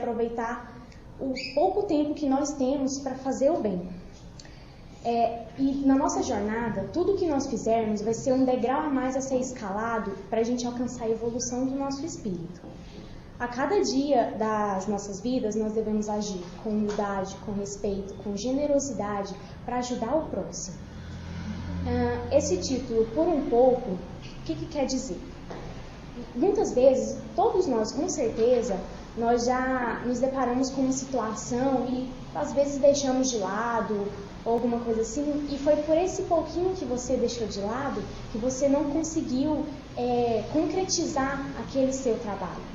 aproveitar o pouco tempo que nós temos para fazer o bem. E na nossa jornada, tudo que nós fizermos vai ser um degrau a mais a ser escalado para a gente alcançar a evolução do nosso espírito. A cada dia das nossas vidas, nós devemos agir com humildade, com respeito, com generosidade para ajudar o próximo. Esse título, por um pouco, o que quer dizer? Muitas vezes, todos nós, com certeza, nós já nos deparamos com uma situação e às vezes deixamos de lado ou alguma coisa assim, e foi por esse pouquinho que você deixou de lado que você não conseguiu concretizar aquele seu trabalho.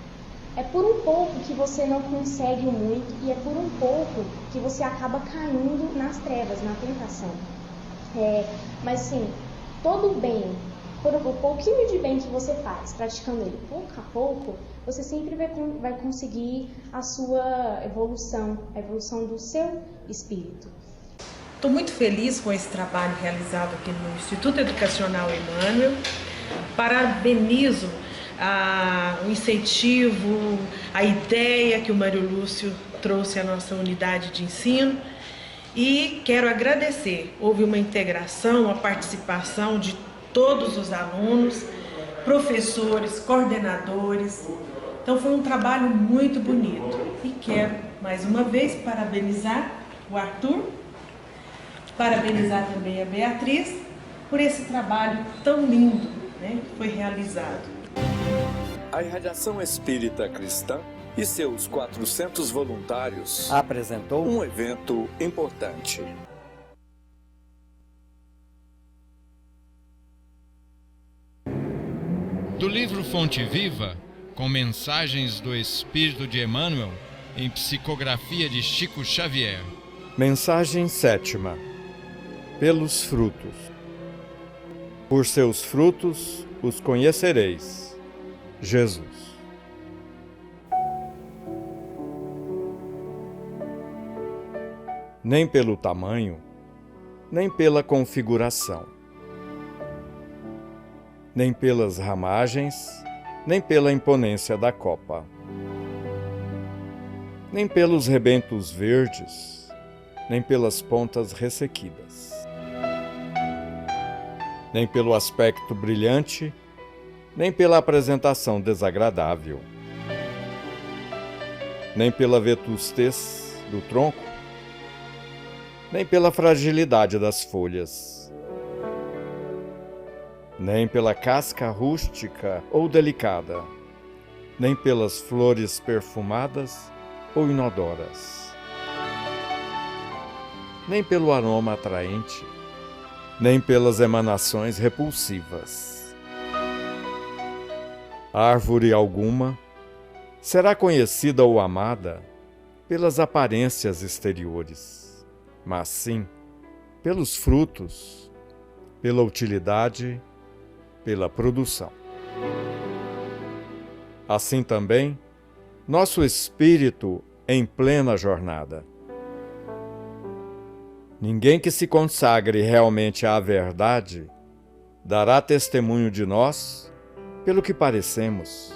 É por um pouco que você não consegue o muito e é por um pouco que você acaba caindo nas trevas, na tentação. Mas sim, todo o bem, por o pouquinho de bem que você faz, praticando ele pouco a pouco, você sempre vai conseguir a sua evolução, a evolução do seu espírito. Estou muito feliz com esse trabalho realizado aqui no Instituto Educacional Emmanuel. Parabenizo o incentivo, a ideia que o Mário Lúcio trouxe à nossa unidade de ensino. E quero agradecer, houve uma integração, uma participação de todos os alunos, professores, coordenadores. Então foi um trabalho muito bonito. E quero, mais uma vez, parabenizar o Arthur, parabenizar também a Beatriz por esse trabalho tão lindo, né, que foi realizado. A Irradiação Espírita Cristã e seus 400 voluntários apresentou um evento importante. Do livro Fonte Viva, com mensagens do Espírito de Emmanuel, em psicografia de Chico Xavier. Mensagem 7ª. Pelos frutos. Por seus frutos os conhecereis. Jesus. Nem pelo tamanho, nem pela configuração, nem pelas ramagens, nem pela imponência da copa, nem pelos rebentos verdes, nem pelas pontas ressequidas, nem pelo aspecto brilhante, nem pela apresentação desagradável, nem pela vetustez do tronco, nem pela fragilidade das folhas, nem pela casca rústica ou delicada, nem pelas flores perfumadas ou inodoras, nem pelo aroma atraente, nem pelas emanações repulsivas. Árvore alguma será conhecida ou amada pelas aparências exteriores, mas sim pelos frutos, pela utilidade, pela produção. Assim também, nosso espírito em plena jornada. Ninguém que se consagre realmente à verdade dará testemunho de nós pelo que parecemos,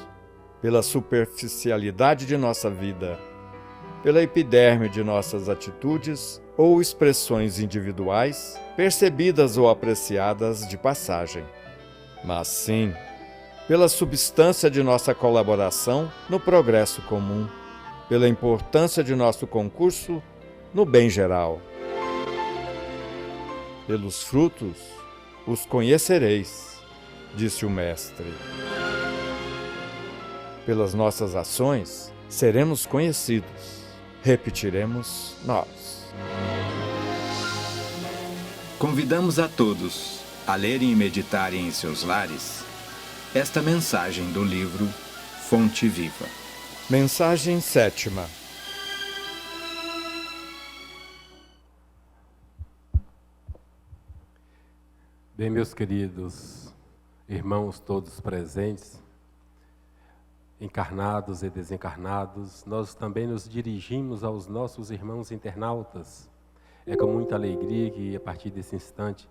pela superficialidade de nossa vida, pela epiderme de nossas atitudes ou expressões individuais, percebidas ou apreciadas de passagem, mas sim pela substância de nossa colaboração no progresso comum, pela importância de nosso concurso no bem geral. Pelos frutos os conhecereis, disse o Mestre. Pelas nossas ações seremos conhecidos, repetiremos nós. Convidamos a todos a lerem e meditarem em seus lares esta mensagem do livro Fonte Viva. Mensagem 7ª. Bem, meus queridos irmãos todos presentes, encarnados e desencarnados, nós também nos dirigimos aos nossos irmãos internautas. É com muita alegria que, a partir desse instante,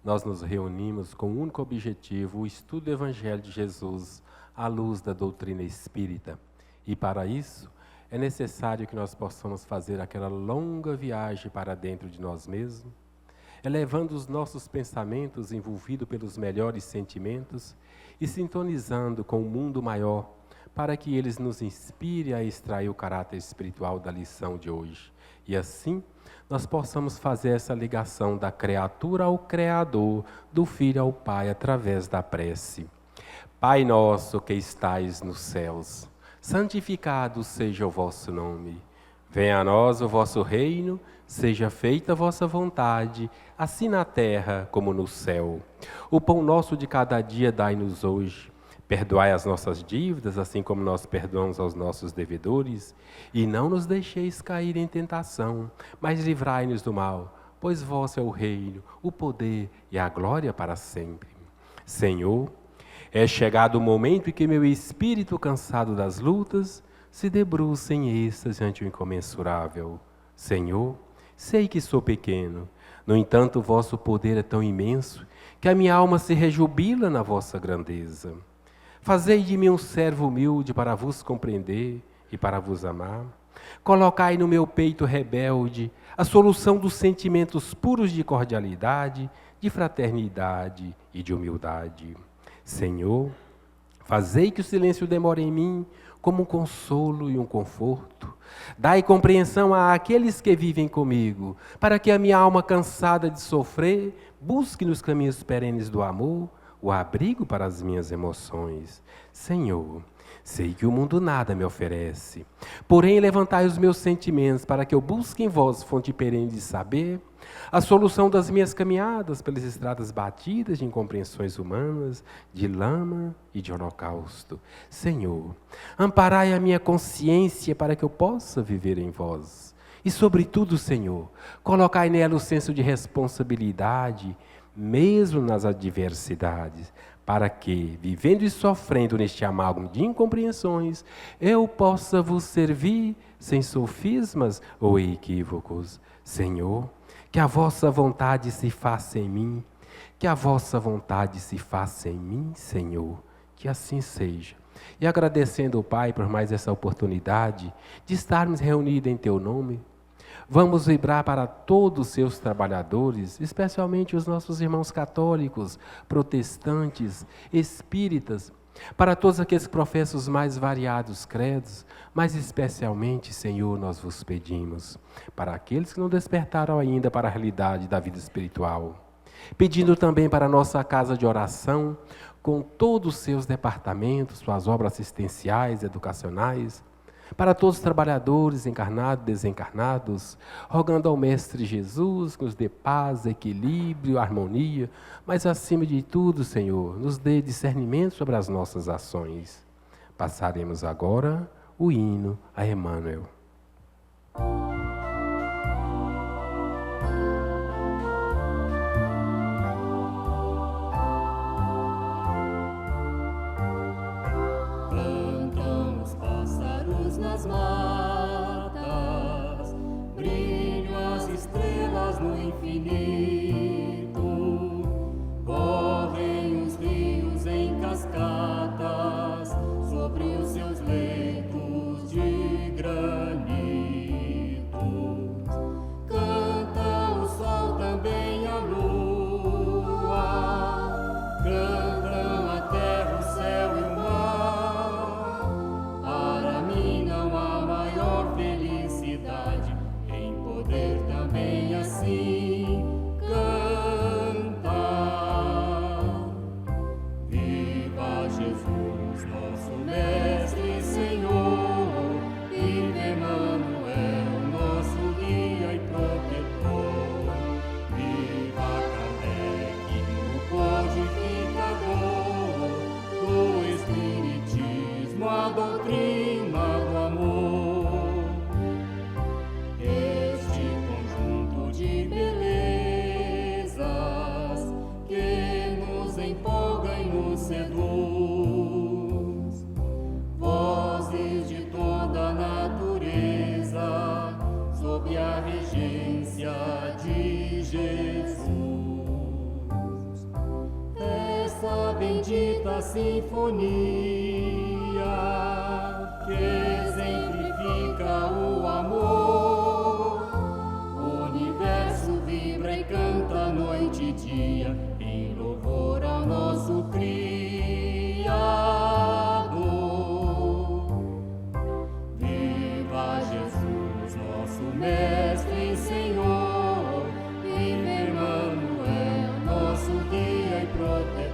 nós nos reunimos com o único objetivo, o estudo do Evangelho de Jesus, à luz da doutrina espírita. E, para isso, é necessário que nós possamos fazer aquela longa viagem para dentro de nós mesmos, elevando os nossos pensamentos envolvidos pelos melhores sentimentos e sintonizando com o mundo maior, para que eles nos inspirem a extrair o caráter espiritual da lição de hoje. E assim, nós possamos fazer essa ligação da criatura ao Criador, do Filho ao Pai, através da prece. Pai nosso que estais nos céus, santificado seja o vosso nome. Venha a nós o vosso reino, seja feita a vossa vontade, assim na terra como no céu. O pão nosso de cada dia dai-nos hoje. Perdoai as nossas dívidas, assim como nós perdoamos aos nossos devedores. E não nos deixeis cair em tentação, mas livrai-nos do mal, pois vosso é o reino, o poder e a glória para sempre. Senhor, é chegado o momento em que meu espírito, cansado das lutas, se debruça em êxtase ante o incomensurável. Senhor, sei que sou pequeno, no entanto o vosso poder é tão imenso que a minha alma se rejubila na vossa grandeza. Fazei de mim um servo humilde para vos compreender e para vos amar. Colocai no meu peito rebelde a solução dos sentimentos puros de cordialidade, de fraternidade e de humildade. Senhor, fazei que o silêncio demore em mim como um consolo e um conforto. Dai compreensão àqueles que vivem comigo, para que a minha alma cansada de sofrer busque nos caminhos perenes do amor o abrigo para as minhas emoções. Senhor, sei que o mundo nada me oferece, porém levantai os meus sentimentos para que eu busque em vós fonte perene de saber, a solução das minhas caminhadas pelas estradas batidas de incompreensões humanas, de lama e de holocausto. Senhor, amparai a minha consciência para que eu possa viver em vós. E sobretudo, Senhor, colocai nela o senso de responsabilidade, mesmo nas adversidades, para que, vivendo e sofrendo neste amálgama de incompreensões, eu possa vos servir sem sofismas ou equívocos. Senhor, que a vossa vontade se faça em mim, que a vossa vontade se faça em mim, Senhor, que assim seja. E agradecendo ao Pai por mais essa oportunidade de estarmos reunidos em Teu nome, vamos vibrar para todos os seus trabalhadores, especialmente os nossos irmãos católicos, protestantes, espíritas, para todos aqueles que professam os mais variados credos, mas especialmente, Senhor, nós vos pedimos, para aqueles que não despertaram ainda para a realidade da vida espiritual, pedindo também para a nossa casa de oração, com todos os seus departamentos, suas obras assistenciais, educacionais, para todos os trabalhadores encarnados e desencarnados, rogando ao Mestre Jesus que nos dê paz, equilíbrio, harmonia, mas acima de tudo, Senhor, nos dê discernimento sobre as nossas ações. Passaremos agora o hino a Emmanuel. Nas matas, brilham as estrelas no infinito, correm os rios em cascatas sobre os seus leitos de granito. Canta o sol, também a lua, cantam a terra, o céu e o mar. Em poder também assim cantar. Viva Jesus, nosso Mestre e Senhor, viva Emmanuel, nosso guia e protetor. Viva Kardec, o codificador do Espiritismo, a doutrina do amor. De belezas que nos empolga e nos seduz, vozes de toda a natureza, sob a regência de Jesus. Essa bendita sinfonia que exemplifica vivifica o amor. O universo vibra e canta noite e dia em louvor ao nosso Criador. Viva Jesus, nosso Mestre e Senhor. Viva Emmanuel, nosso guia e protetor.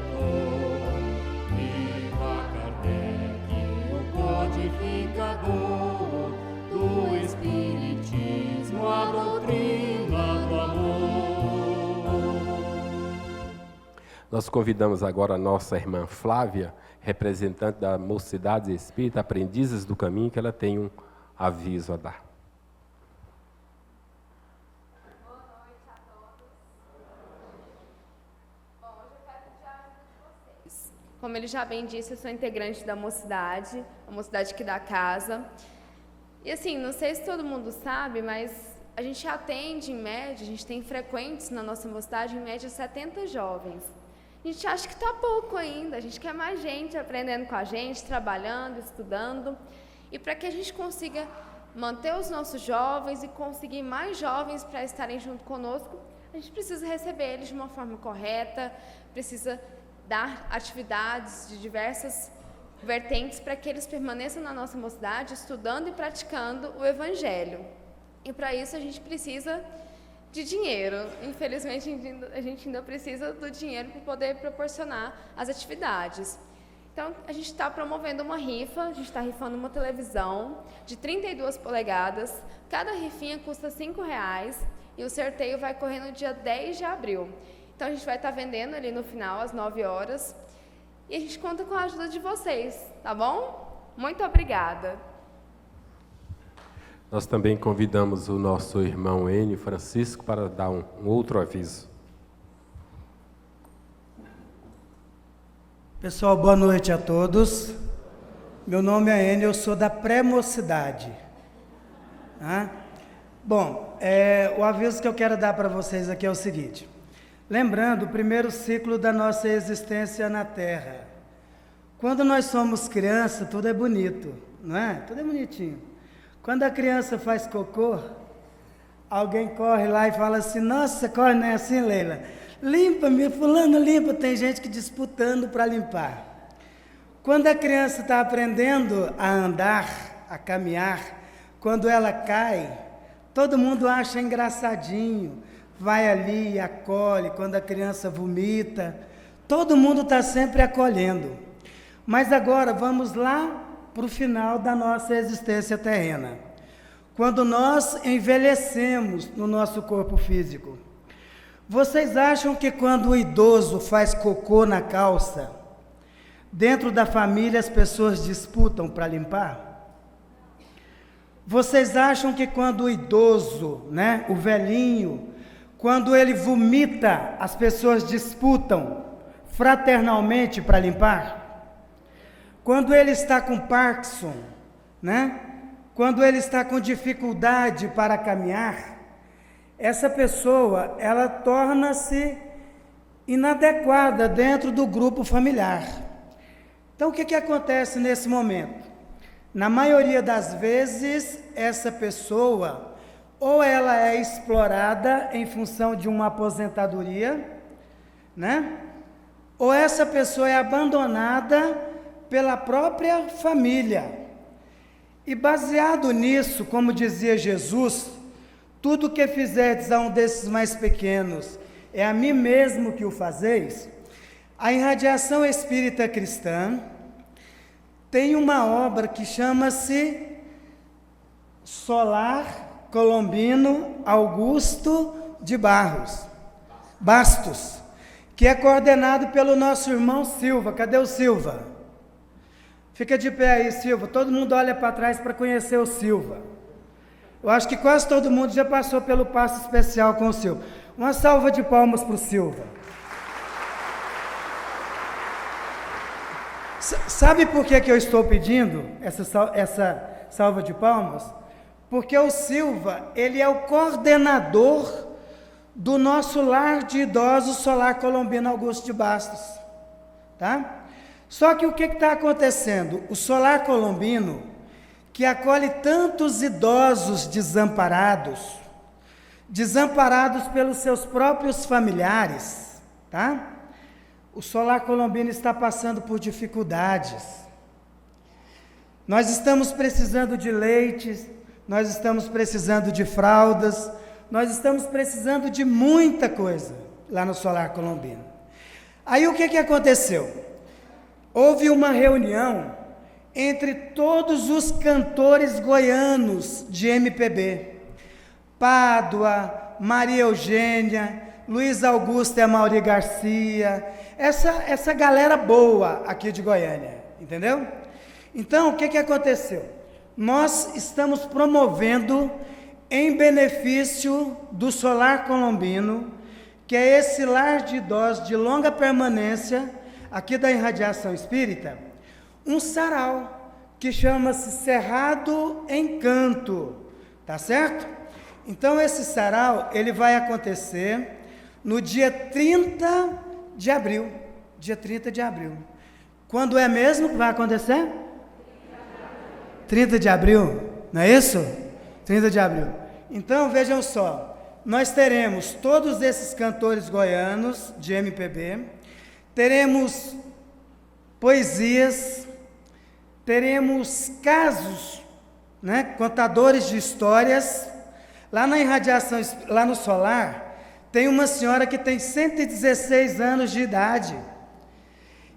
Viva Kardec, o codificador do Espiritismo, a doutrina do amor. Nós convidamos agora a nossa irmã Flávia, representante da Mocidade Espírita, Aprendizes do Caminho, que ela tem um aviso a dar. Boa noite a todos. Bom, hoje eu quero pedir a ajuda de vocês. Como ele já bem disse, eu sou integrante da Mocidade, a Mocidade aqui da casa. E assim, não sei se todo mundo sabe, mas a gente atende em média, a gente tem frequentes na nossa Mocidade, em média 70 jovens. A gente acha que está pouco ainda, a gente quer mais gente aprendendo com a gente, trabalhando, estudando. E para que a gente consiga manter os nossos jovens e conseguir mais jovens para estarem junto conosco, a gente precisa receber eles de uma forma correta, precisa dar atividades de diversas vertentes para que eles permaneçam na nossa mocidade, estudando e praticando o Evangelho. E para isso a gente precisa de dinheiro. Infelizmente, a gente ainda precisa do dinheiro para poder proporcionar as atividades. Então, a gente está promovendo uma rifa, a gente está rifando uma televisão de 32 polegadas. Cada rifinha custa R$5 e o sorteio vai correr no dia 10 de abril. Então, a gente vai estar vendendo ali no final, às 9 horas. E a gente conta com a ajuda de vocês, tá bom? Muito obrigada. Nós também convidamos o nosso irmão Enio Francisco para dar um outro aviso. Pessoal, boa noite a todos. Meu nome é Enio, eu sou da pré-mocidade. Bom, o aviso que eu quero dar para vocês aqui é o seguinte. Lembrando o primeiro ciclo da nossa existência na Terra. Quando nós somos criança, tudo é bonito, não é? Tudo é bonitinho. Quando a criança faz cocô, alguém corre lá e fala assim, nossa, corre, não é assim, Leila? Limpa-me, fulano, limpa. Tem gente que disputando para limpar. Quando a criança está aprendendo a andar, a caminhar, quando ela cai, todo mundo acha engraçadinho, vai ali e acolhe. Quando a criança vomita, todo mundo está sempre acolhendo. Mas agora vamos lá para o final da nossa existência terrena. Quando nós envelhecemos no nosso corpo físico, vocês acham que quando o idoso faz cocô na calça, dentro da família as pessoas disputam para limpar? Vocês acham que quando o idoso, o velhinho, quando ele vomita, as pessoas disputam fraternalmente para limpar? Quando ele está com Parkinson, quando ele está com dificuldade para caminhar, essa pessoa, ela torna-se inadequada dentro do grupo familiar. Então, o que acontece nesse momento? Na maioria das vezes, essa pessoa, ou ela é explorada em função de uma aposentadoria, ou essa pessoa é abandonada pela própria família. E baseado nisso, como dizia Jesus, tudo que fizerdes a um desses mais pequenos, é a mim mesmo que o fazeis. A Irradiação Espírita Cristã tem uma obra que chama-se Solar Colombino Augusto de Bastos, que é coordenado pelo nosso irmão Silva. Cadê o Silva? Fica de pé aí, Silva. Todo mundo olha para trás para conhecer o Silva. Eu acho que quase todo mundo já passou pelo passo especial com o Silva. Uma salva de palmas para o Silva. Sabe por que eu estou pedindo essa salva de palmas? Porque o Silva, ele é o coordenador do nosso lar de idosos Solar Colombino Augusto de Bastos. Tá? Só que o que está acontecendo? O Solar Colombino, que acolhe tantos idosos desamparados pelos seus próprios familiares, tá? O Solar Colombino está passando por dificuldades. Nós estamos precisando de leite, nós estamos precisando de fraldas, nós estamos precisando de muita coisa lá no Solar Colombino. Aí o que aconteceu? Houve uma reunião entre todos os cantores goianos de MPB. Pádua, Maria Eugênia, Luiz Augusto e Amaury Garcia, essa galera boa aqui de Goiânia, entendeu? Então, o que aconteceu? Nós estamos promovendo, em benefício do Solar Colombino, que é esse lar de idosos de longa permanência, aqui da Irradiação Espírita, um sarau, que chama-se Cerrado Encanto, tá certo? Então, esse sarau, ele vai acontecer no dia 30 de abril. Dia 30 de abril. Quando é mesmo que vai acontecer? 30 de abril, não é isso? 30 de abril. Então, vejam só, nós teremos todos esses cantores goianos de MPB, teremos poesias, teremos casos, né, contadores de histórias. Lá na Irradiação, lá no Solar, tem uma senhora que tem 116 anos de idade.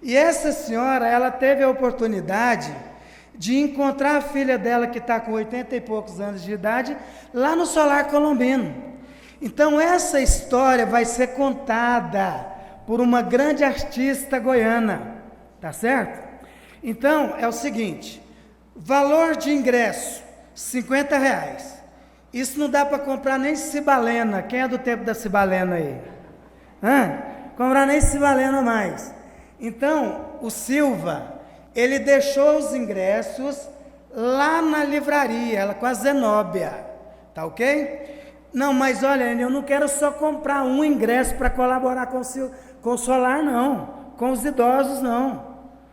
E essa senhora, ela teve a oportunidade de encontrar a filha dela, que está com 80 e poucos anos de idade, lá no Solar Colombino. Então, essa história vai ser contada por uma grande artista goiana, tá certo? Então, é o seguinte, valor de ingresso, R$50. Isso não dá para comprar nem cibalena. Quem é do tempo da cibalena aí? Comprar nem cibalena mais. Então, o Silva, ele deixou os ingressos lá na livraria, com a Zenóbia, tá ok? Não, mas olha, eu não quero só comprar um ingresso para colaborar com o Solar, não. Com os idosos, não.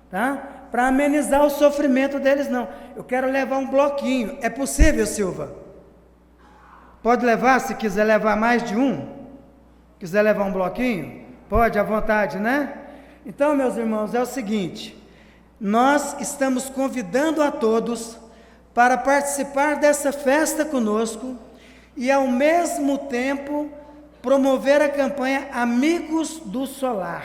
Tá? Para amenizar o sofrimento deles, não. Eu quero levar um bloquinho. É possível, Silva? Pode levar, se quiser levar mais de um? Quiser levar um bloquinho? Pode, à vontade, né? Então, meus irmãos, é o seguinte, nós estamos convidando a todos para participar dessa festa conosco e, ao mesmo tempo, promover a campanha Amigos do Solar.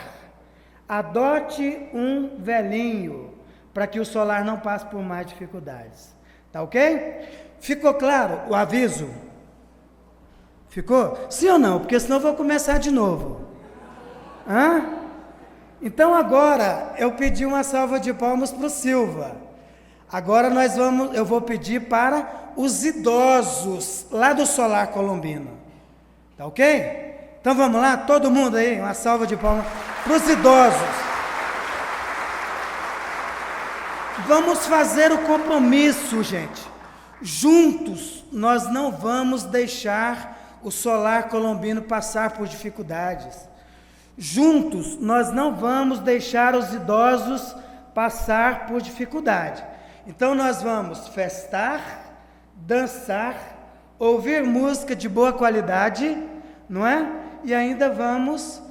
Adote um velhinho, para que o Solar não passe por mais dificuldades. Tá ok? Ficou claro o aviso? Ficou? Sim ou não? Porque senão eu vou começar de novo. Então agora eu pedi uma salva de palmas para o Silva. Agora eu vou pedir para os idosos lá do Solar Colombino. Tá ok? Então vamos lá, todo mundo aí, uma salva de palmas para os idosos. Vamos fazer o compromisso, gente. Juntos nós não vamos deixar o Solar Colombino passar por dificuldades. Juntos, nós não vamos deixar os idosos passar por dificuldade. Então, nós vamos festar, dançar, ouvir música de boa qualidade, não é? E ainda vamos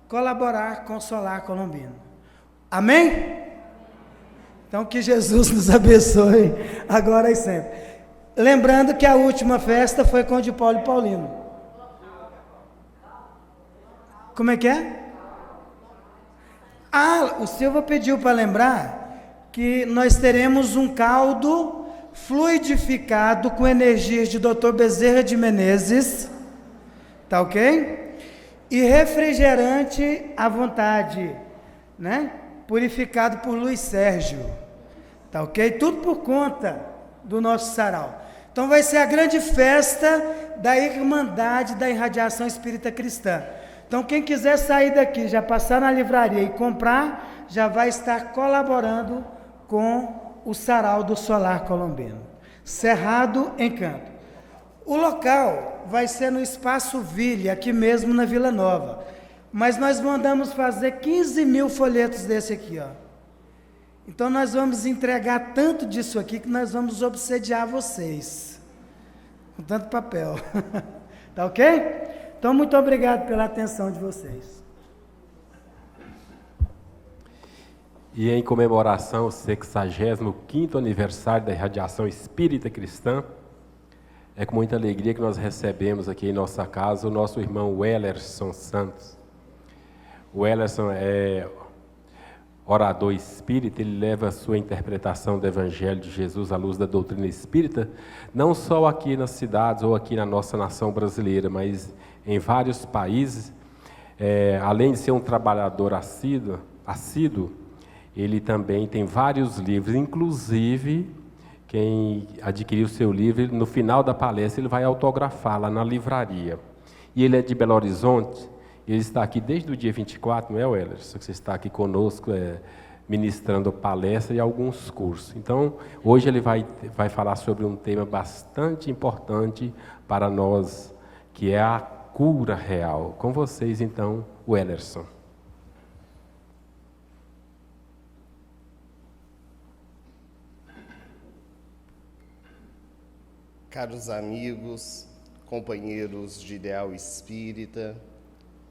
colaborar com o Solar Colombino. Amém? Então, que Jesus nos abençoe agora e sempre. Lembrando que a última festa foi com o de Paulo e Paulino. Como é que é? O Silva pediu para lembrar que nós teremos um caldo fluidificado com energias de Dr. Bezerra de Menezes, tá ok? E refrigerante à vontade, né? Purificado por Luiz Sérgio, tá ok? Tudo por conta do nosso sarau. Então vai ser a grande festa da Irmandade da Irradiação Espírita Cristã. Então, quem quiser sair daqui, já passar na livraria e comprar, já vai estar colaborando com o sarau do Solar Colombino. Cerrado Encanto. O local vai ser no Espaço Ville, aqui mesmo na Vila Nova. Mas nós mandamos fazer 15 mil folhetos desse aqui, ó. Então nós vamos entregar tanto disso aqui que nós vamos obsediar vocês. Com tanto papel. Tá ok? Então muito obrigado pela atenção de vocês. E em comemoração ao 65º aniversário da Irradiação Espírita Cristã, é com muita alegria que nós recebemos aqui em nossa casa o nosso irmão Wellerson Santos. O Wellerson é orador espírita, ele leva a sua interpretação do Evangelho de Jesus à luz da doutrina espírita, não só aqui nas cidades ou aqui na nossa nação brasileira, mas em vários países. Além de ser um trabalhador assíduo, ele também tem vários livros, inclusive quem adquiriu o seu livro, no final da palestra ele vai autografar lá na livraria. E ele é de Belo Horizonte, ele está aqui desde o dia 24, não é, Wellerson? Você está aqui conosco ministrando palestra e alguns cursos. Então, hoje ele vai falar sobre um tema bastante importante para nós, que é a cura real. Com vocês, então, Wellerson. Caros amigos, companheiros de ideal espírita,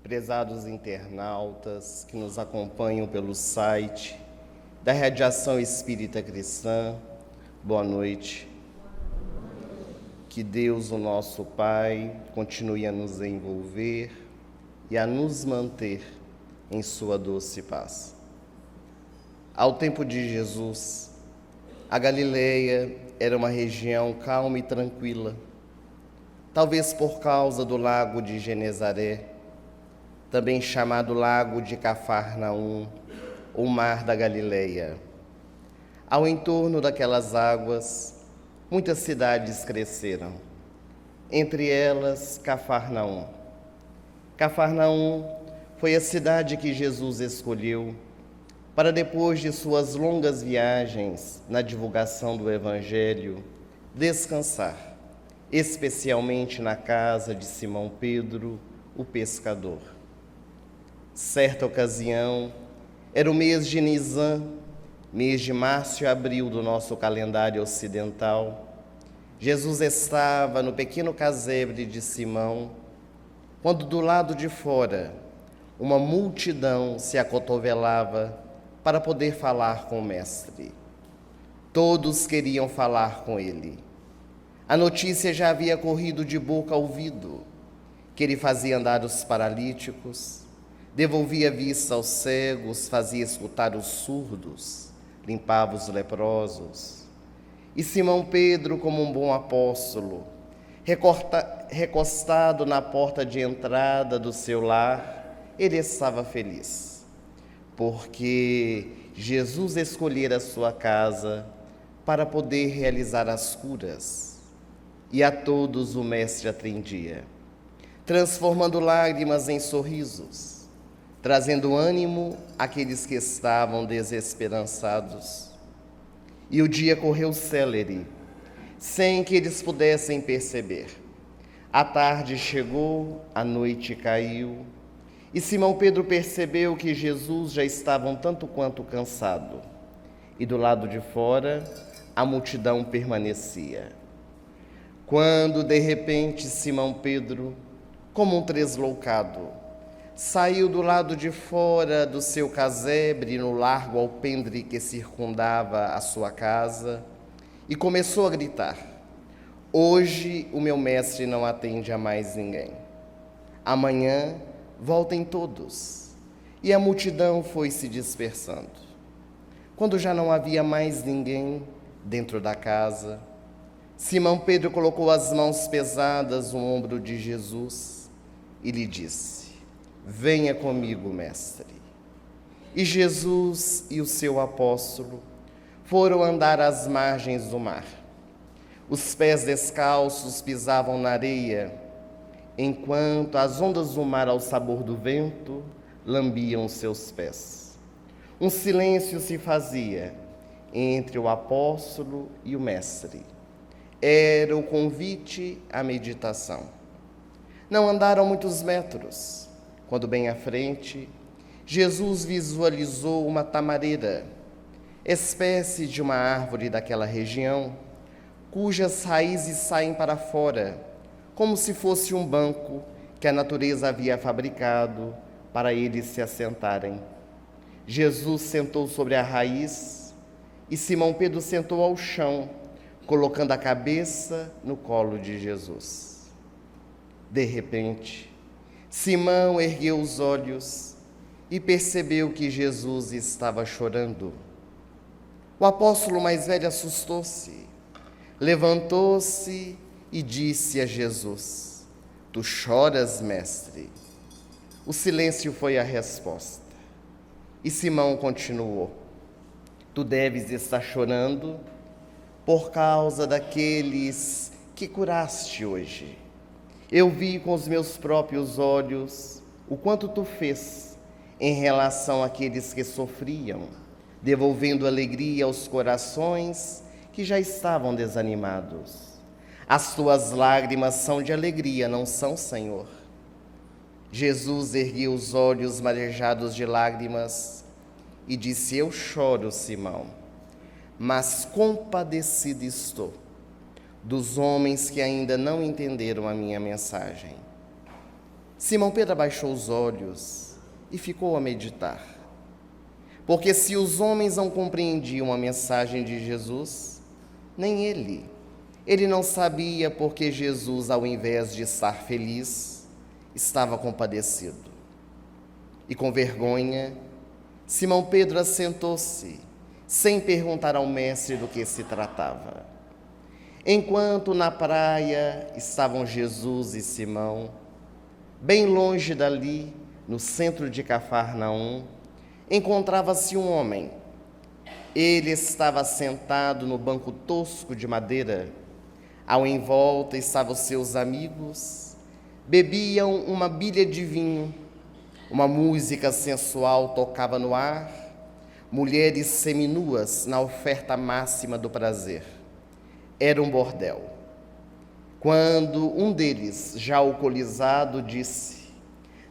prezados internautas que nos acompanham pelo site da Irradiação Espírita Cristã, boa noite. Que Deus, o nosso Pai, continue a nos envolver e a nos manter em sua doce paz. Ao tempo de Jesus, a Galileia era uma região calma e tranquila, talvez por causa do lago de Genezaré, também chamado Lago de Cafarnaum, ou Mar da Galileia. Ao entorno daquelas águas, muitas cidades cresceram, entre elas Cafarnaum. Cafarnaum foi a cidade que Jesus escolheu para, depois de suas longas viagens na divulgação do Evangelho, descansar, especialmente na casa de Simão Pedro, o pescador. Certa ocasião, era o mês de Nisan, mês de março e abril do nosso calendário ocidental. Jesus estava no pequeno casebre de Simão, quando do lado de fora uma multidão se acotovelava para poder falar com o Mestre. Todos queriam falar com ele. A notícia já havia corrido de boca a ouvido, que ele fazia andar os paralíticos, devolvia a vista aos cegos, fazia escutar os surdos, limpava os leprosos. E Simão Pedro, como um bom apóstolo, recostado na porta de entrada do seu lar, ele estava feliz, porque Jesus escolhera a sua casa para poder realizar as curas, e a todos o Mestre atendia, transformando lágrimas em sorrisos, trazendo ânimo àqueles que estavam desesperançados. E o dia correu célere, sem que eles pudessem perceber. A tarde chegou, a noite caiu, e Simão Pedro percebeu que Jesus já estava um tanto quanto cansado, e do lado de fora a multidão permanecia. Quando, de repente, Simão Pedro, como um tresloucado, saiu do lado de fora do seu casebre no largo alpendre que circundava a sua casa e começou a gritar: hoje o meu mestre não atende a mais ninguém. Amanhã voltem todos. E a multidão foi se dispersando. Quando já não havia mais ninguém dentro da casa, Simão Pedro colocou as mãos pesadas no ombro de Jesus e lhe disse: venha comigo, mestre. E Jesus e o seu apóstolo foram andar às margens do mar. Os pés descalços pisavam na areia, enquanto as ondas do mar, ao sabor do vento, lambiam seus pés. Um silêncio se fazia entre o apóstolo e o mestre. Era o convite à meditação. Não andaram muitos metros, quando bem à frente, Jesus visualizou uma tamareira. espécie de uma árvore daquela região, cujas raízes saem para fora, como se fosse um banco que a natureza havia fabricado para eles se assentarem. Jesus sentou sobre a raiz e Simão Pedro sentou ao chão, colocando a cabeça no colo de Jesus. De repente, Simão ergueu os olhos e percebeu que Jesus estava chorando. O apóstolo mais velho assustou-se, levantou-se e disse a Jesus: Tu choras, mestre? O silêncio foi a resposta. E Simão continuou: Tu deves estar chorando por causa daqueles que curaste hoje. Eu vi com os meus próprios olhos o quanto tu fez em relação àqueles que sofriam, devolvendo alegria aos corações que já estavam desanimados. As tuas lágrimas são de alegria, não são, Senhor? Jesus ergueu os olhos marejados de lágrimas e disse: Eu choro, Simão, mas compadecido estou dos homens que ainda não entenderam a minha mensagem. Simão Pedro abaixou os olhos e ficou a meditar. Porque se os homens não compreendiam a mensagem de Jesus, nem ele não sabia porque Jesus, ao invés de estar feliz, estava compadecido. E com vergonha, Simão Pedro assentou-se, sem perguntar ao mestre do que se tratava. Enquanto na praia estavam Jesus e Simão, bem longe dali, no centro de Cafarnaum, encontrava-se um homem. Ele estava sentado no banco tosco de madeira. Ao em volta estavam seus amigos, bebiam uma bilha de vinho, uma música sensual tocava no ar, mulheres seminuas na oferta máxima do prazer. Era um bordel. Quando um deles, já alcoolizado, disse: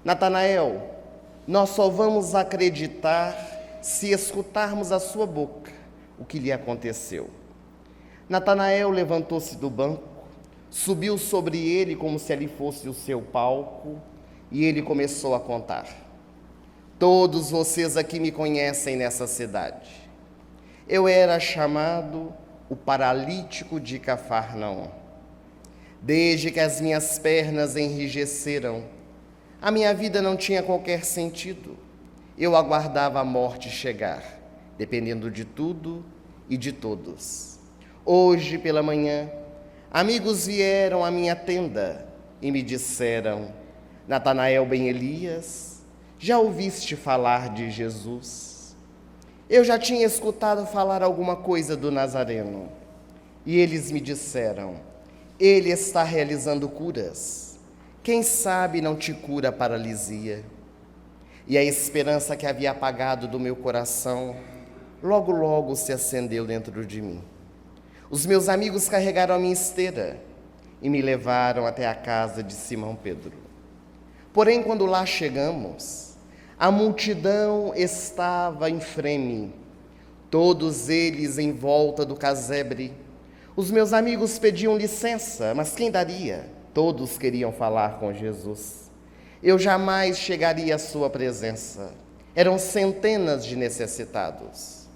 Natanael, nós só vamos acreditar se escutarmos a sua boca o que lhe aconteceu. Natanael levantou-se do banco, subiu sobre ele como se ali fosse o seu palco, e ele começou a contar: Todos vocês aqui me conhecem nessa cidade. Eu era chamado o paralítico de Cafarnaum. Desde que as minhas pernas enrijeceram, a minha vida não tinha qualquer sentido. Eu aguardava a morte chegar, dependendo de tudo e de todos. Hoje pela manhã, amigos vieram à minha tenda e me disseram: Natanael ben Elias, já ouviste falar de Jesus? Eu já tinha escutado falar alguma coisa do Nazareno. E eles me disseram: ele está realizando curas. Quem sabe não te cura a paralisia? E a esperança que havia apagado do meu coração, logo, logo se acendeu dentro de mim. Os meus amigos carregaram a minha esteira e me levaram até a casa de Simão Pedro. Porém, quando lá chegamos, a multidão estava em freme, todos eles em volta do casebre. Os meus amigos pediam licença, mas quem daria? Todos queriam falar com Jesus. Eu jamais chegaria à sua presença. Eram centenas de necessitados.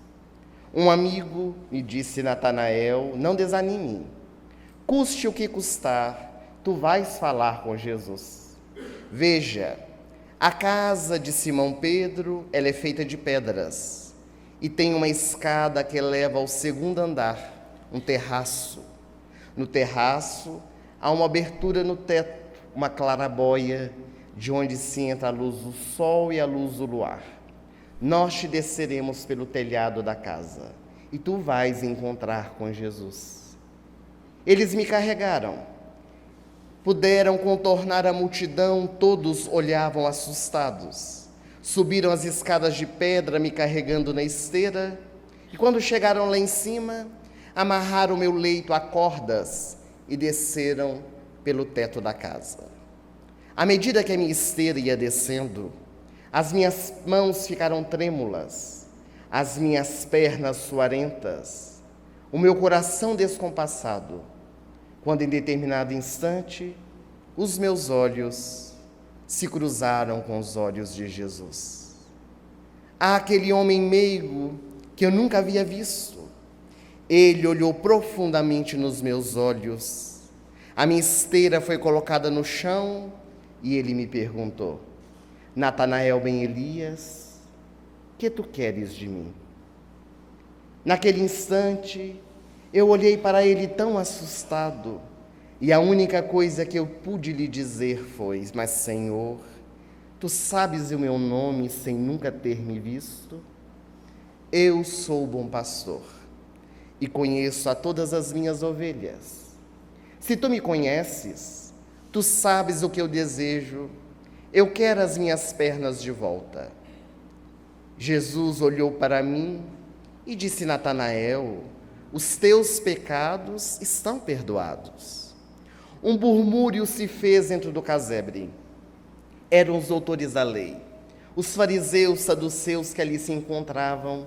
Um amigo me disse: Natanael, não desanime. Custe o que custar, tu vais falar com Jesus. Veja, a casa de Simão Pedro, ela é feita de pedras e tem uma escada que leva ao segundo andar, um terraço. No terraço há uma abertura no teto, uma claraboia, de onde se entra a luz do sol e a luz do luar. Nós te desceremos pelo telhado da casa e tu vais encontrar com Jesus. Eles me carregaram. Puderam contornar a multidão, todos olhavam assustados. Subiram as escadas de pedra, me carregando na esteira, e quando chegaram lá em cima, amarraram meu leito a cordas e desceram pelo teto da casa. À medida que a minha esteira ia descendo, as minhas mãos ficaram trêmulas. as minhas pernas suarentas, o meu coração descompassado, quando em determinado instante os meus olhos se cruzaram com os olhos de Jesus. Aquele homem meigo que eu nunca havia visto, ele olhou profundamente nos meus olhos. A minha esteira foi colocada no chão e ele me perguntou: Natanael ben Elias, que tu queres de mim? Naquele instante, eu olhei para ele tão assustado, e a única coisa que eu pude lhe dizer foi: mas Senhor, tu sabes o meu nome sem nunca ter me visto? Eu sou o bom pastor e conheço a todas as minhas ovelhas. Se tu me conheces, tu sabes o que eu desejo. Eu quero as minhas pernas de volta. Jesus olhou para mim e disse: Natanael, os teus pecados estão perdoados. Um murmúrio se fez dentro do casebre. Eram os doutores da lei, os fariseus, saduceus que ali se encontravam,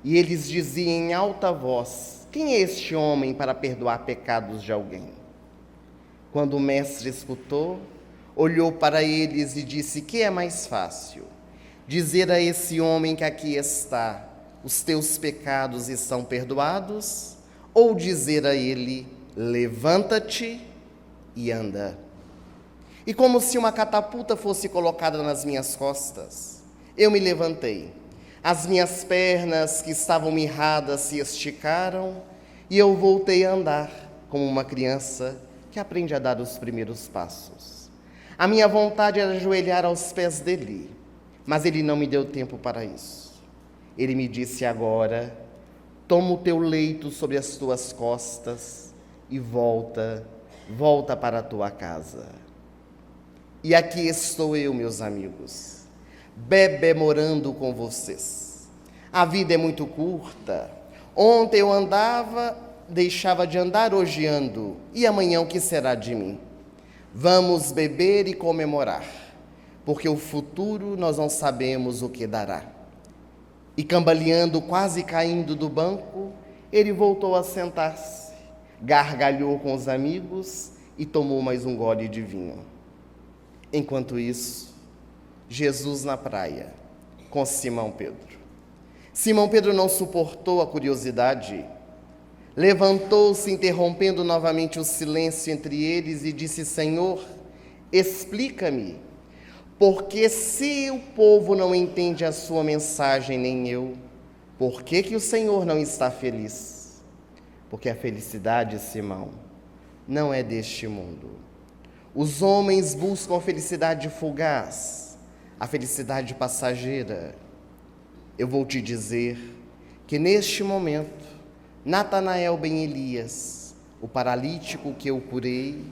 e eles diziam em alta voz: quem é este homem para perdoar pecados de alguém? Quando o mestre escutou, olhou para eles e disse: que é mais fácil, dizer a esse homem que aqui está, os teus pecados estão perdoados, ou dizer a ele: levanta-te e anda? E como se uma catapulta fosse colocada nas minhas costas, eu me levantei. As minhas pernas que estavam mirradas se esticaram e eu voltei a andar como uma criança que aprende a dar os primeiros passos. A minha vontade era ajoelhar aos pés dele, mas ele não me deu tempo para isso. Ele me disse: agora, toma o teu leito sobre as tuas costas e volta para a tua casa. E aqui estou eu, meus amigos, bebemorando com vocês. A vida é muito curta. Ontem eu andava, deixava de andar, hoje ando. E amanhã o que será de mim? Vamos beber e comemorar, porque o futuro nós não sabemos o que dará. E cambaleando, quase caindo do banco, ele voltou a sentar-se, gargalhou com os amigos e tomou mais um gole de vinho. Enquanto isso, Jesus na praia, com Simão Pedro. Simão Pedro não suportou a curiosidade, levantou-se, interrompendo novamente o silêncio entre eles, e disse: Senhor, explica-me, porque se o povo não entende a sua mensagem, nem eu, por que o Senhor não está feliz? Porque a felicidade, Simão, não é deste mundo. Os homens buscam a felicidade fugaz, a felicidade passageira. Eu vou te dizer que neste momento, Natanael ben Elias, o paralítico que eu curei,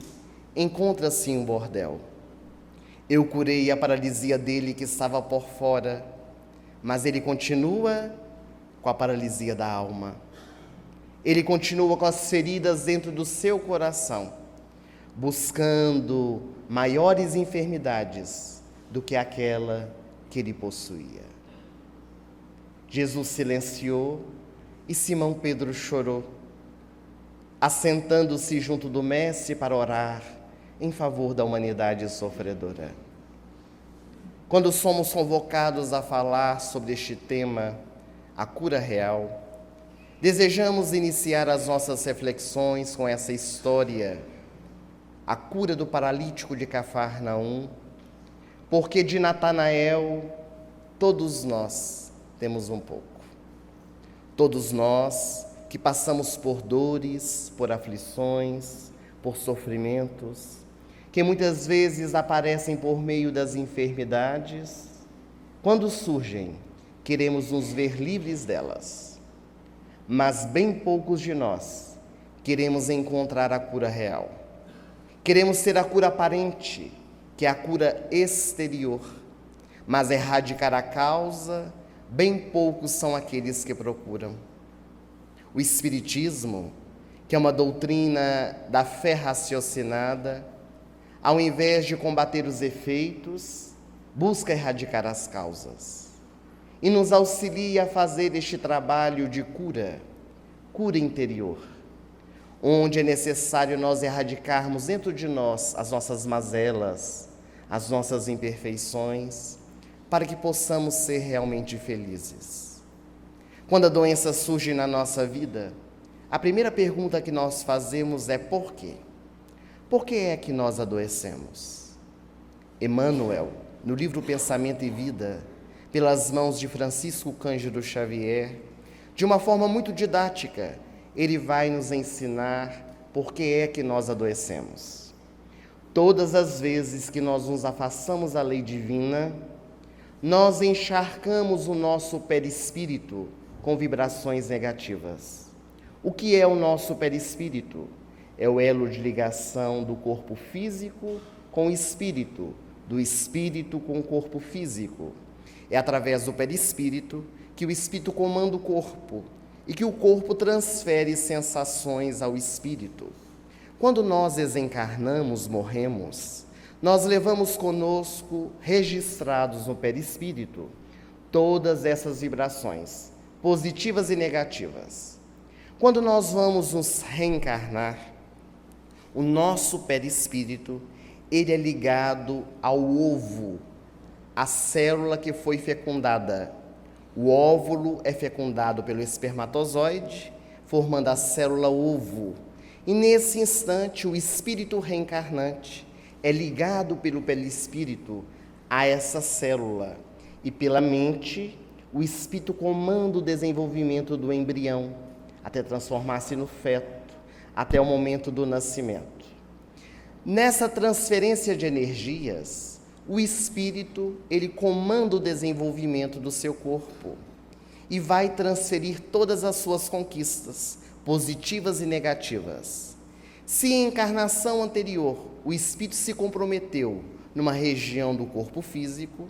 encontra-se em um bordel. Eu curei a paralisia dele que estava por fora, mas ele continua com a paralisia da alma. Ele continua com as feridas dentro do seu coração, buscando maiores enfermidades do que aquela que ele possuía. Jesus silenciou e Simão Pedro chorou, assentando-se junto do Mestre para orar em favor da humanidade sofredora. Quando somos convocados a falar sobre este tema, a cura real, desejamos iniciar as nossas reflexões com essa história, a cura do paralítico de Cafarnaum, porque de Natanael todos nós temos um pouco. Todos nós que passamos por dores, por aflições, por sofrimentos, que muitas vezes aparecem por meio das enfermidades, quando surgem, queremos nos ver livres delas. Mas bem poucos de nós queremos encontrar a cura real. Queremos ter a cura aparente, que é a cura exterior, mas erradicar a causa, bem poucos são aqueles que procuram. O Espiritismo, que é uma doutrina da fé raciocinada, ao invés de combater os efeitos, busca erradicar as causas. e nos auxilie a fazer este trabalho de cura interior, onde é necessário nós erradicarmos dentro de nós as nossas mazelas, as nossas imperfeições, para que possamos ser realmente felizes. Quando a doença surge na nossa vida, a primeira pergunta que nós fazemos é por quê? Por que é que nós adoecemos? Emmanuel, no livro Pensamento e Vida, pelas mãos de Francisco Cândido Xavier, de uma forma muito didática, ele vai nos ensinar por que é que nós adoecemos. Todas as vezes que nós nos afastamos da lei divina, nós encharcamos o nosso perispírito com vibrações negativas. O que é o nosso perispírito? É o elo de ligação do corpo físico com o espírito, do espírito com o corpo físico. É através do perispírito que o espírito comanda o corpo e que o corpo transfere sensações ao espírito. Quando nós desencarnamos, morremos, nós levamos conosco, registrados no perispírito, todas essas vibrações, positivas e negativas. Quando nós vamos nos reencarnar, o nosso perispírito, ele é ligado ao ovo, a célula que foi fecundada. O óvulo é fecundado pelo espermatozoide, formando a célula ovo. E nesse instante, o espírito reencarnante é ligado pelo perispírito a essa célula. E pela mente, o espírito comanda o desenvolvimento do embrião, até transformar-se no feto, até o momento do nascimento. Nessa transferência de energias, o espírito, ele comanda o desenvolvimento do seu corpo e vai transferir todas as suas conquistas, positivas e negativas. Se em encarnação anterior o espírito se comprometeu numa região do corpo físico,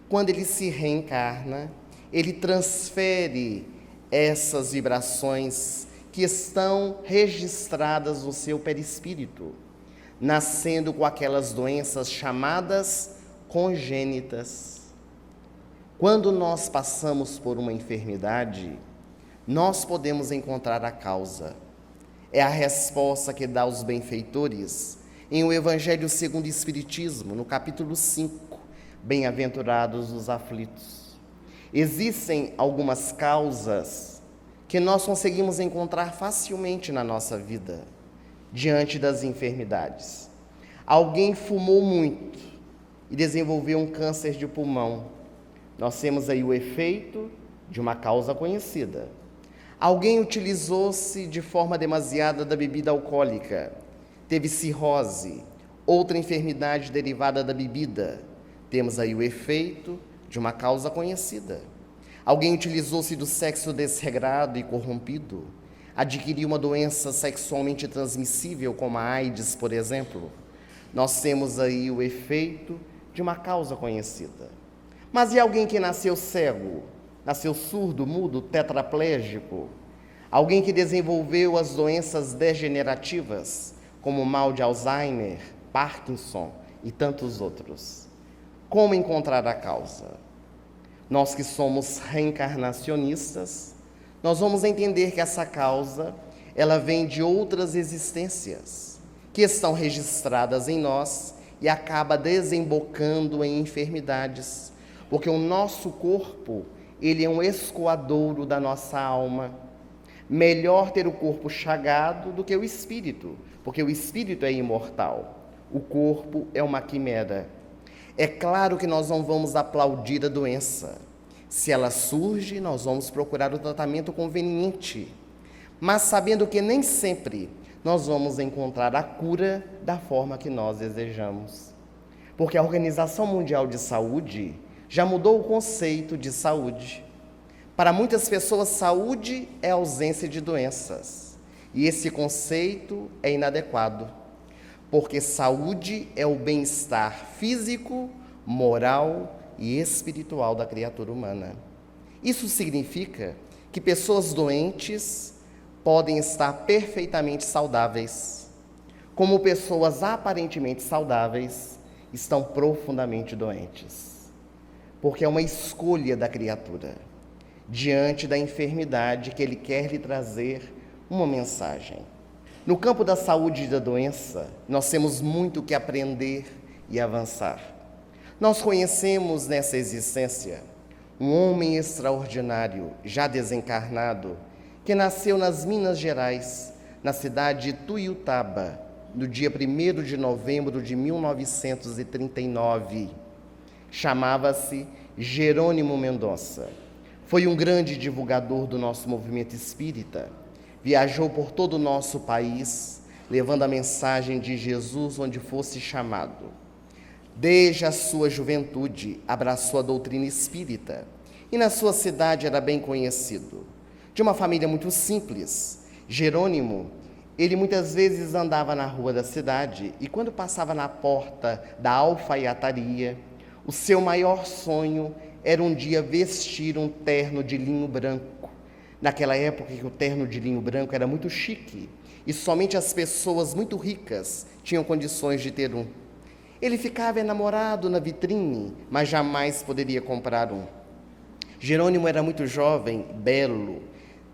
quando ele se reencarna, ele transfere essas vibrações que estão registradas no seu perispírito, nascendo com aquelas doenças chamadas congênitas. Quando nós passamos por uma enfermidade, nós podemos encontrar a causa. É a resposta que dá os benfeitores em o Evangelho segundo o Espiritismo, no capítulo 5, Bem-aventurados os aflitos. Existem algumas causas que nós conseguimos encontrar facilmente na nossa vida, diante das enfermidades. Alguém fumou muito e desenvolveu um câncer de pulmão. Nós temos aí o efeito de uma causa conhecida. Alguém utilizou-se de forma demasiada da bebida alcoólica, teve cirrose, outra enfermidade derivada da bebida. Temos aí o efeito de uma causa conhecida. Alguém utilizou-se do sexo desregrado e corrompido, adquiriu uma doença sexualmente transmissível, como a AIDS, por exemplo. Nós temos aí o efeito de uma causa conhecida. Mas e alguém que nasceu cego, nasceu surdo, mudo, tetraplégico? Alguém que desenvolveu as doenças degenerativas, como o mal de Alzheimer, Parkinson e tantos outros. Como encontrar a causa? Nós que somos reencarnacionistas, nós vamos entender que essa causa, ela vem de outras existências que estão registradas em nós e acaba desembocando em enfermidades, porque o nosso corpo, ele é um escoadouro da nossa alma. Melhor ter o corpo chagado do que o espírito, porque o espírito é imortal, o corpo é uma quimera. É claro que nós não vamos aplaudir a doença. Se ela surge, nós vamos procurar o tratamento conveniente, mas sabendo que nem sempre nós vamos encontrar a cura da forma que nós desejamos. Porque a Organização Mundial de Saúde já mudou o conceito de saúde. Para muitas pessoas, saúde é ausência de doenças. E esse conceito é inadequado, porque saúde é o bem-estar físico, moral e espiritual da criatura humana. Isso significa que pessoas doentes podem estar perfeitamente saudáveis, como pessoas aparentemente saudáveis estão profundamente doentes. porque é uma escolha da criatura, diante da enfermidade que ele quer lhe trazer uma mensagem. No campo da saúde e da doença, nós temos muito que aprender e avançar. Nós conhecemos nessa existência um homem extraordinário, já desencarnado, que nasceu nas Minas Gerais, na cidade de Tuiutaba, no dia 1º de novembro de 1939. Chamava-se Jerônimo Mendonça. Foi um grande divulgador do nosso movimento espírita. Viajou por todo o nosso país, levando a mensagem de Jesus onde fosse chamado. Desde a sua juventude, abraçou a doutrina espírita e na sua cidade era bem conhecido. De uma família muito simples, Jerônimo, ele muitas vezes andava na rua da cidade e quando passava na porta da alfaiataria, o seu maior sonho era um dia vestir um terno de linho branco. Naquela época que o terno de linho branco era muito chique e somente as pessoas muito ricas tinham condições de ter um. Ele ficava enamorado na vitrine, mas jamais poderia comprar um. Jerônimo era muito jovem, belo,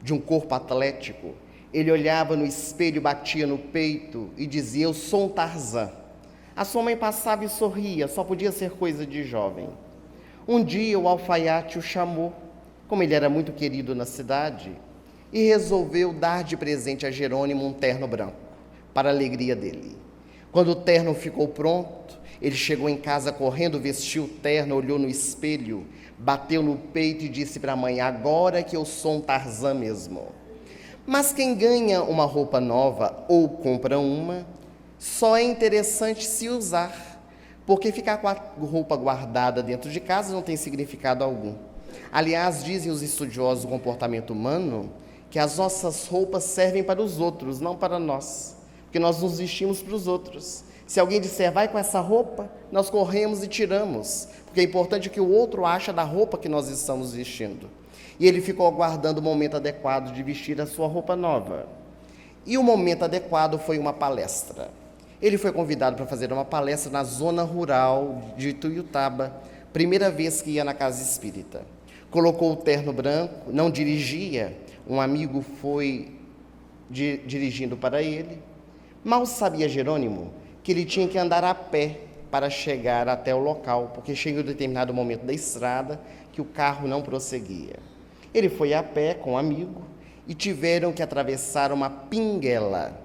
de um corpo atlético. Ele olhava no espelho, batia no peito e dizia: eu sou um Tarzan. A sua mãe passava e sorria, só podia ser coisa de jovem. Um dia o alfaiate o chamou, como ele era muito querido na cidade, e resolveu dar de presente a Jerônimo um terno branco, para a alegria dele. Quando o terno ficou pronto, ele chegou em casa correndo, vestiu o terno, olhou no espelho, bateu no peito e disse para a mãe: agora que eu sou um Tarzan mesmo. Mas quem ganha uma roupa nova ou compra uma, só é interessante se usar, porque ficar com a roupa guardada dentro de casa não tem significado algum. Aliás, dizem os estudiosos do comportamento humano que as nossas roupas servem para os outros, não para nós, porque nós nos vestimos para os outros. Se alguém disser, vai com essa roupa, nós corremos e tiramos, porque é importante que o outro ache da roupa que nós estamos vestindo. E ele ficou aguardando o momento adequado de vestir a sua roupa nova. E o momento adequado foi uma palestra. Ele foi convidado para fazer uma palestra na zona rural de Tuiutaba, primeira vez que ia na casa espírita. Colocou o terno branco, não dirigia, um amigo foi dirigindo para ele. Mal sabia Jerônimo que ele tinha que andar a pé para chegar até o local, porque chegou um determinado momento da estrada que o carro não prosseguia. Ele foi a pé com um amigo e tiveram que atravessar uma pinguela.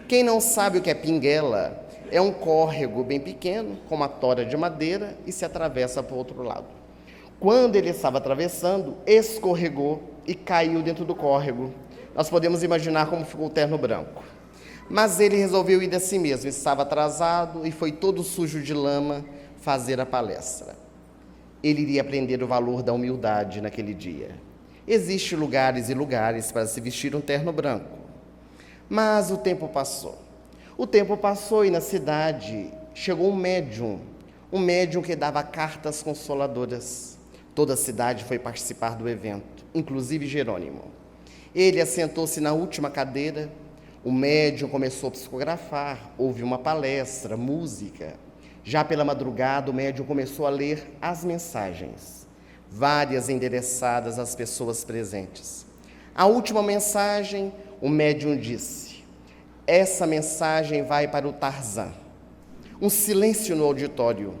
Quem não sabe o que é pinguela, é um córrego bem pequeno, com uma tora de madeira e se atravessa para o outro lado. Quando ele estava atravessando, escorregou e caiu dentro do córrego. Nós podemos imaginar como ficou o terno branco. Mas ele resolveu ir de si mesmo, estava atrasado e foi todo sujo de lama fazer a palestra. Ele iria aprender o valor da humildade naquele dia. Existem lugares e lugares para se vestir um terno branco. Mas o tempo passou. O tempo passou e na cidade chegou um médium que dava cartas consoladoras. Toda a cidade foi participar do evento, inclusive Jerônimo. Ele assentou-se na última cadeira. O médium começou a psicografar, houve uma palestra, música. Já pela madrugada, o médium começou a ler as mensagens, várias endereçadas às pessoas presentes. A última mensagem, o médium disse: essa mensagem vai para o Tarzan. Um silêncio no auditório.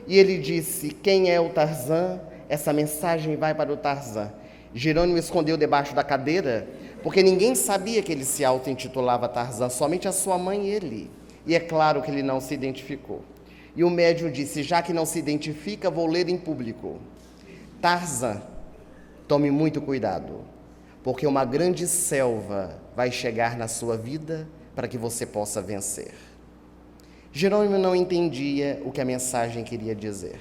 E ele disse: quem é o Tarzan? Essa mensagem vai para o Tarzan. Jerônimo escondeu debaixo da cadeira, porque ninguém sabia que ele se auto-intitulava Tarzan, somente a sua mãe e ele. E é claro que ele não se identificou. E o médium disse: já que não se identifica, vou ler em público. Tarzan, tome muito cuidado, porque uma grande selva vai chegar na sua vida para que você possa vencer. Jerônimo não entendia o que a mensagem queria dizer.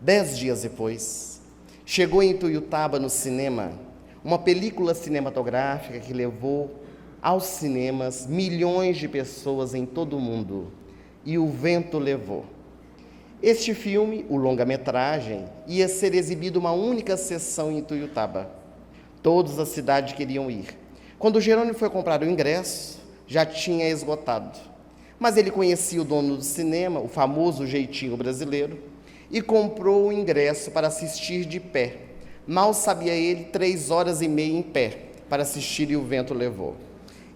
10 dias depois, chegou em Tuiutaba, no cinema, uma película cinematográfica que levou aos cinemas milhões de pessoas em todo o mundo, e O Vento Levou. Este filme, o longa-metragem, ia ser exibido uma única sessão em Tuiutaba. Todos da cidade queriam ir. Quando Jerônimo foi comprar o ingresso, já tinha esgotado. Mas ele conhecia o dono do cinema, o famoso jeitinho brasileiro, e comprou o ingresso para assistir de pé. Mal sabia ele 3 horas e meia em pé para assistir e o vento levou.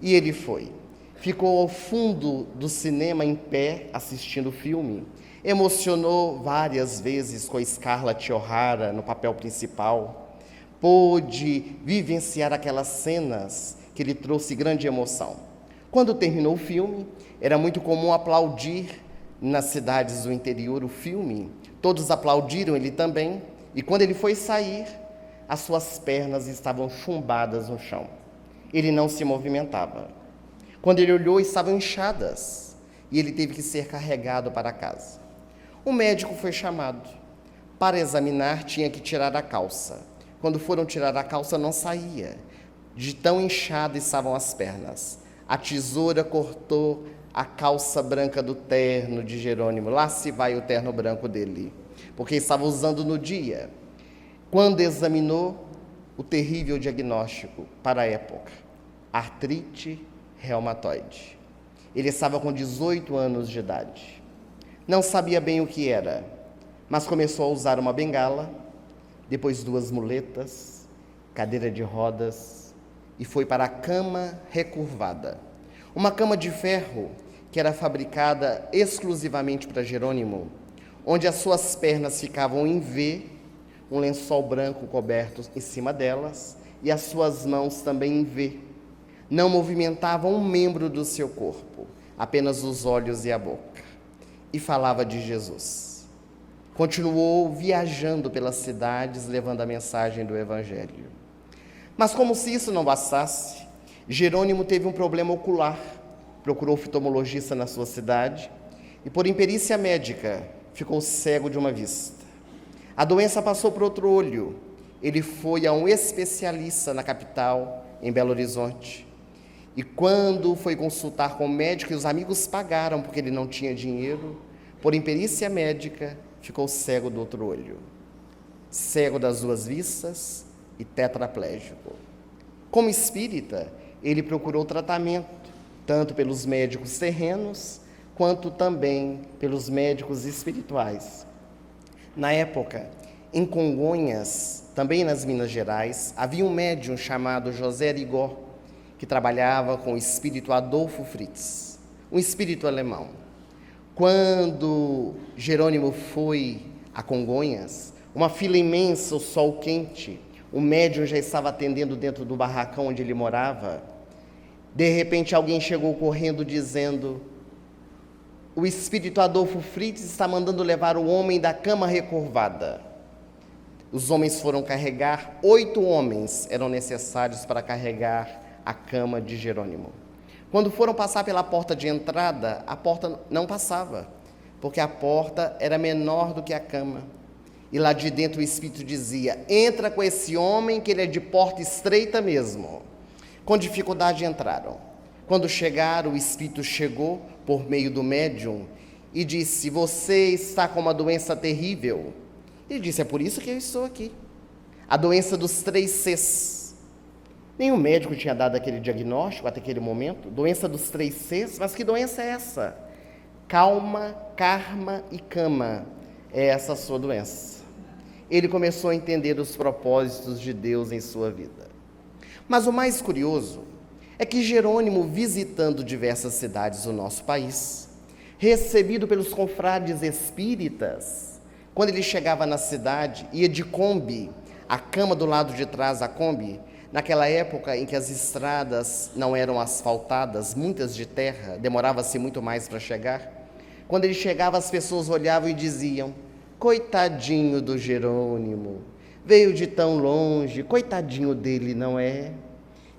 E ele foi. Ficou ao fundo do cinema em pé assistindo o filme. Emocionou várias vezes com a Scarlett O'Hara no papel principal. Pôde vivenciar aquelas cenas que lhe trouxe grande emoção. Quando terminou o filme, era muito comum aplaudir nas cidades do interior o filme. Todos aplaudiram, ele também. E quando ele foi sair, as suas pernas estavam chumbadas no chão. Ele não se movimentava. Quando ele olhou, estavam inchadas. E ele teve que ser carregado para casa. O médico foi chamado. Para examinar, tinha que tirar a calça. Quando foram tirar a calça, não saía. De tão inchadas estavam as pernas. A tesoura cortou a calça branca do terno de Jerônimo. Lá se vai o terno branco dele, porque estava usando no dia. Quando examinou, o terrível diagnóstico para a época: artrite reumatoide. Ele estava com 18 anos de idade. Não sabia bem o que era, mas começou a usar uma bengala, depois 2 muletas, cadeira de rodas, e foi para a cama recurvada. Uma cama de ferro que era fabricada exclusivamente para Jerônimo, onde as suas pernas ficavam em V, um lençol branco coberto em cima delas, e as suas mãos também em V. Não movimentavam um membro do seu corpo, apenas os olhos e a boca. E falava de Jesus. Continuou viajando pelas cidades, levando a mensagem do Evangelho. Mas como se isso não bastasse, Jerônimo teve um problema ocular. Procurou oftalmologista na sua cidade e, por imperícia médica, ficou cego de uma vista. A doença passou para outro olho. Ele foi a um especialista na capital, em Belo Horizonte. E quando foi consultar com o médico, e os amigos pagaram porque ele não tinha dinheiro, por imperícia médica, ficou cego do outro olho. Cego das 2 vistas e tetraplégico. Como espírita, ele procurou tratamento, tanto pelos médicos terrenos, quanto também pelos médicos espirituais. Na época, em Congonhas, também nas Minas Gerais, havia um médium chamado José Rigó, que trabalhava com o espírito Adolfo Fritz, um espírito alemão. Quando Jerônimo foi a Congonhas, uma fila imensa, o sol quente, o médium já estava atendendo dentro do barracão onde ele morava. De repente, alguém chegou correndo dizendo: o espírito Adolfo Fritz está mandando levar o homem da cama recurvada. Os homens foram carregar, 8 homens eram necessários para carregar a cama de Jerônimo. Quando foram passar pela porta de entrada, a porta não passava, porque a porta era menor do que a cama. E lá de dentro o espírito dizia: entra com esse homem que ele é de porta estreita mesmo. Com dificuldade entraram. Quando chegaram, o espírito chegou por meio do médium e disse: você está com uma doença terrível. Ele disse: é por isso que eu estou aqui. A doença dos 3 Cs. Nenhum médico tinha dado aquele diagnóstico até aquele momento. Doença dos 3 Cs, mas que doença é essa? Calma, karma e cama. É essa a sua doença. Ele começou a entender os propósitos de Deus em sua vida. Mas o mais curioso é que Jerônimo, visitando diversas cidades do nosso país, recebido pelos confrades espíritas, quando ele chegava na cidade, ia de Kombi, a cama do lado de trás da Kombi, naquela época em que as estradas não eram asfaltadas, muitas de terra, demorava-se muito mais para chegar. Quando ele chegava, as pessoas olhavam e diziam: coitadinho do Jerônimo, veio de tão longe, coitadinho dele, não é?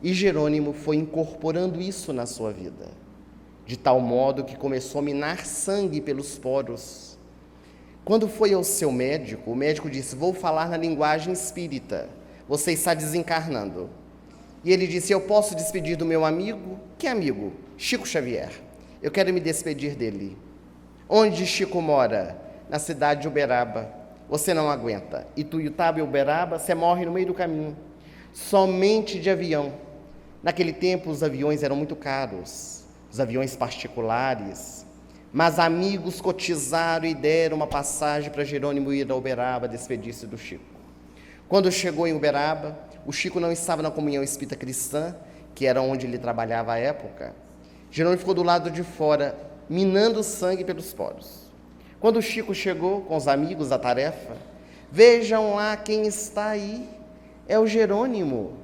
E Jerônimo foi incorporando isso na sua vida, de tal modo que começou a minar sangue pelos poros. Quando foi ao seu médico, o médico disse: vou falar na linguagem espírita, você está desencarnando. E ele disse: eu posso despedir do meu amigo? Que amigo? Chico Xavier. Eu quero me despedir dele. Onde Chico mora? Na cidade de Uberaba. Você não aguenta. Ituiutaba e Uberaba, você morre no meio do caminho. Somente de avião. Naquele tempo os aviões eram muito caros, os aviões particulares. Mas amigos cotizaram e deram uma passagem para Jerônimo ir a Uberaba despedir-se do Chico. Quando chegou em Uberaba, o Chico não estava na comunhão espírita cristã, que era onde ele trabalhava à época. Jerônimo ficou do lado de fora, minando sangue pelos poros. Quando o Chico chegou com os amigos da tarefa, vejam lá quem está aí, é o Jerônimo.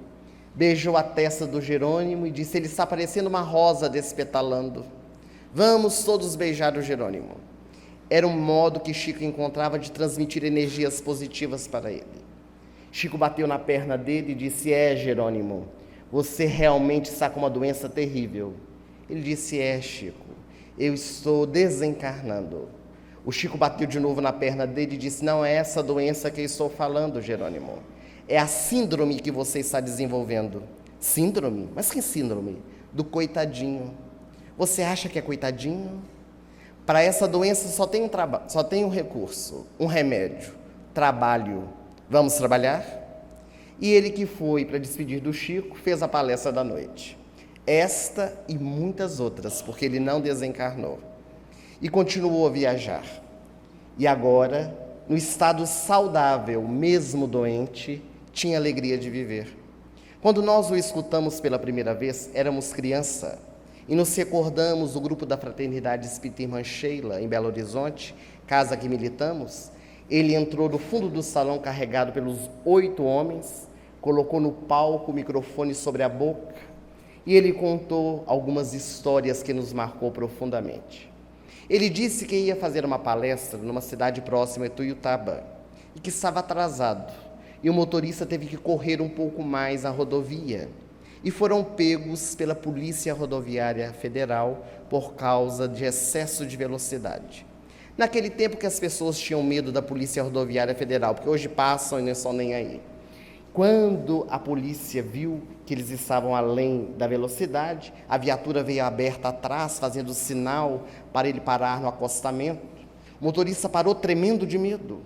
Beijou a testa do Jerônimo e disse, ele está parecendo uma rosa despetalando. Vamos todos beijar o Jerônimo. Era um modo que Chico encontrava de transmitir energias positivas para ele. Chico bateu na perna dele e disse, Jerônimo, você realmente está com uma doença terrível. Ele disse, Chico, eu estou desencarnando. O Chico bateu de novo na perna dele e disse, não é essa doença que eu estou falando, Jerônimo. É a síndrome que você está desenvolvendo. Síndrome? Mas que síndrome? Do coitadinho. Você acha que é coitadinho? Para essa doença só tem um recurso, um remédio, trabalho. Vamos trabalhar? E ele que foi para despedir do Chico, fez a palestra da noite. Esta e muitas outras, porque ele não desencarnou. E continuou a viajar. E agora, no estado saudável, mesmo doente, tinha alegria de viver. Quando nós o escutamos pela primeira vez, éramos criança, e nos recordamos do grupo da Fraternidade Espírita Irmã Sheila, em Belo Horizonte, casa que militamos. Ele entrou no fundo do salão carregado pelos 8 homens, colocou no palco o microfone sobre a boca, e ele contou algumas histórias que nos marcou profundamente. Ele disse que ia fazer uma palestra numa cidade próxima a Tuiutaba e que estava atrasado, e o motorista teve que correr um pouco mais a rodovia e foram pegos pela Polícia Rodoviária Federal por causa de excesso de velocidade. Naquele tempo que as pessoas tinham medo da Polícia Rodoviária Federal, porque hoje passam e não estão nem aí. Quando a polícia viu que eles estavam além da velocidade, a viatura veio aberta atrás, fazendo sinal para ele parar no acostamento. O motorista parou tremendo de medo.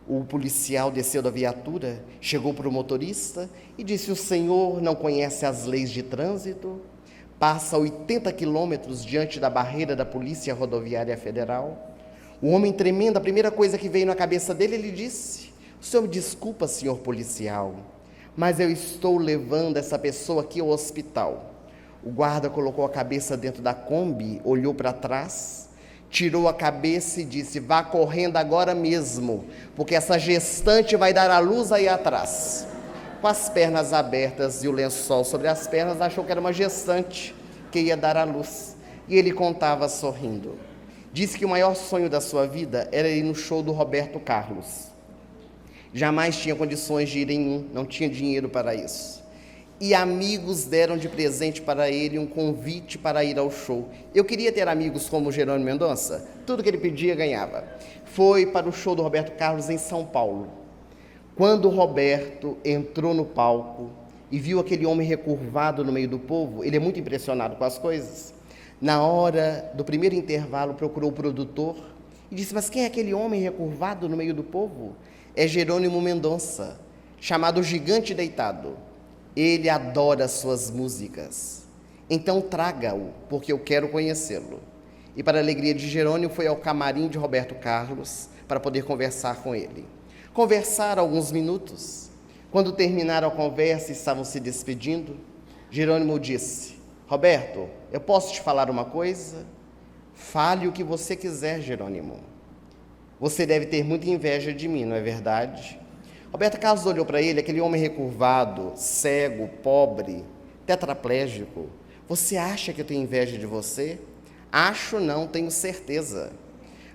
O policial desceu da viatura, chegou para o motorista e disse, o senhor não conhece as leis de trânsito? Passa 80 quilômetros diante da barreira da Polícia Rodoviária Federal. O homem tremendo, a primeira coisa que veio na cabeça dele, ele disse, o senhor me desculpa, senhor policial, mas eu estou levando essa pessoa aqui ao hospital. O guarda colocou a cabeça dentro da Kombi, olhou para trás, tirou a cabeça e disse, vá correndo agora mesmo, porque essa gestante vai dar à luz aí atrás. Com as pernas abertas e o lençol sobre as pernas, achou que era uma gestante que ia dar à luz. E ele contava sorrindo. Disse que o maior sonho da sua vida era ir no show do Roberto Carlos. Jamais tinha condições de ir em um, não tinha dinheiro para isso. E amigos deram de presente para ele um convite para ir ao show. Eu queria ter amigos como Jerônimo Mendonça, tudo que ele pedia ganhava. Foi para o show do Roberto Carlos em São Paulo. Quando o Roberto entrou no palco e viu aquele homem recurvado no meio do povo, ele é muito impressionado com as coisas. Na hora do primeiro intervalo, procurou o produtor e disse, mas quem é aquele homem recurvado no meio do povo? É Jerônimo Mendonça, chamado Gigante Deitado. Ele adora suas músicas. Então traga-o, porque eu quero conhecê-lo. E para a alegria de Jerônimo, foi ao camarim de Roberto Carlos para poder conversar com ele. Conversaram alguns minutos. Quando terminaram a conversa e estavam se despedindo, Jerônimo disse, Roberto, eu posso te falar uma coisa? Fale o que você quiser, Jerônimo. Você deve ter muita inveja de mim, não é verdade? Roberto Carlos olhou para ele, aquele homem recurvado, cego, pobre, tetraplégico. Você acha que eu tenho inveja de você? Acho não, tenho certeza.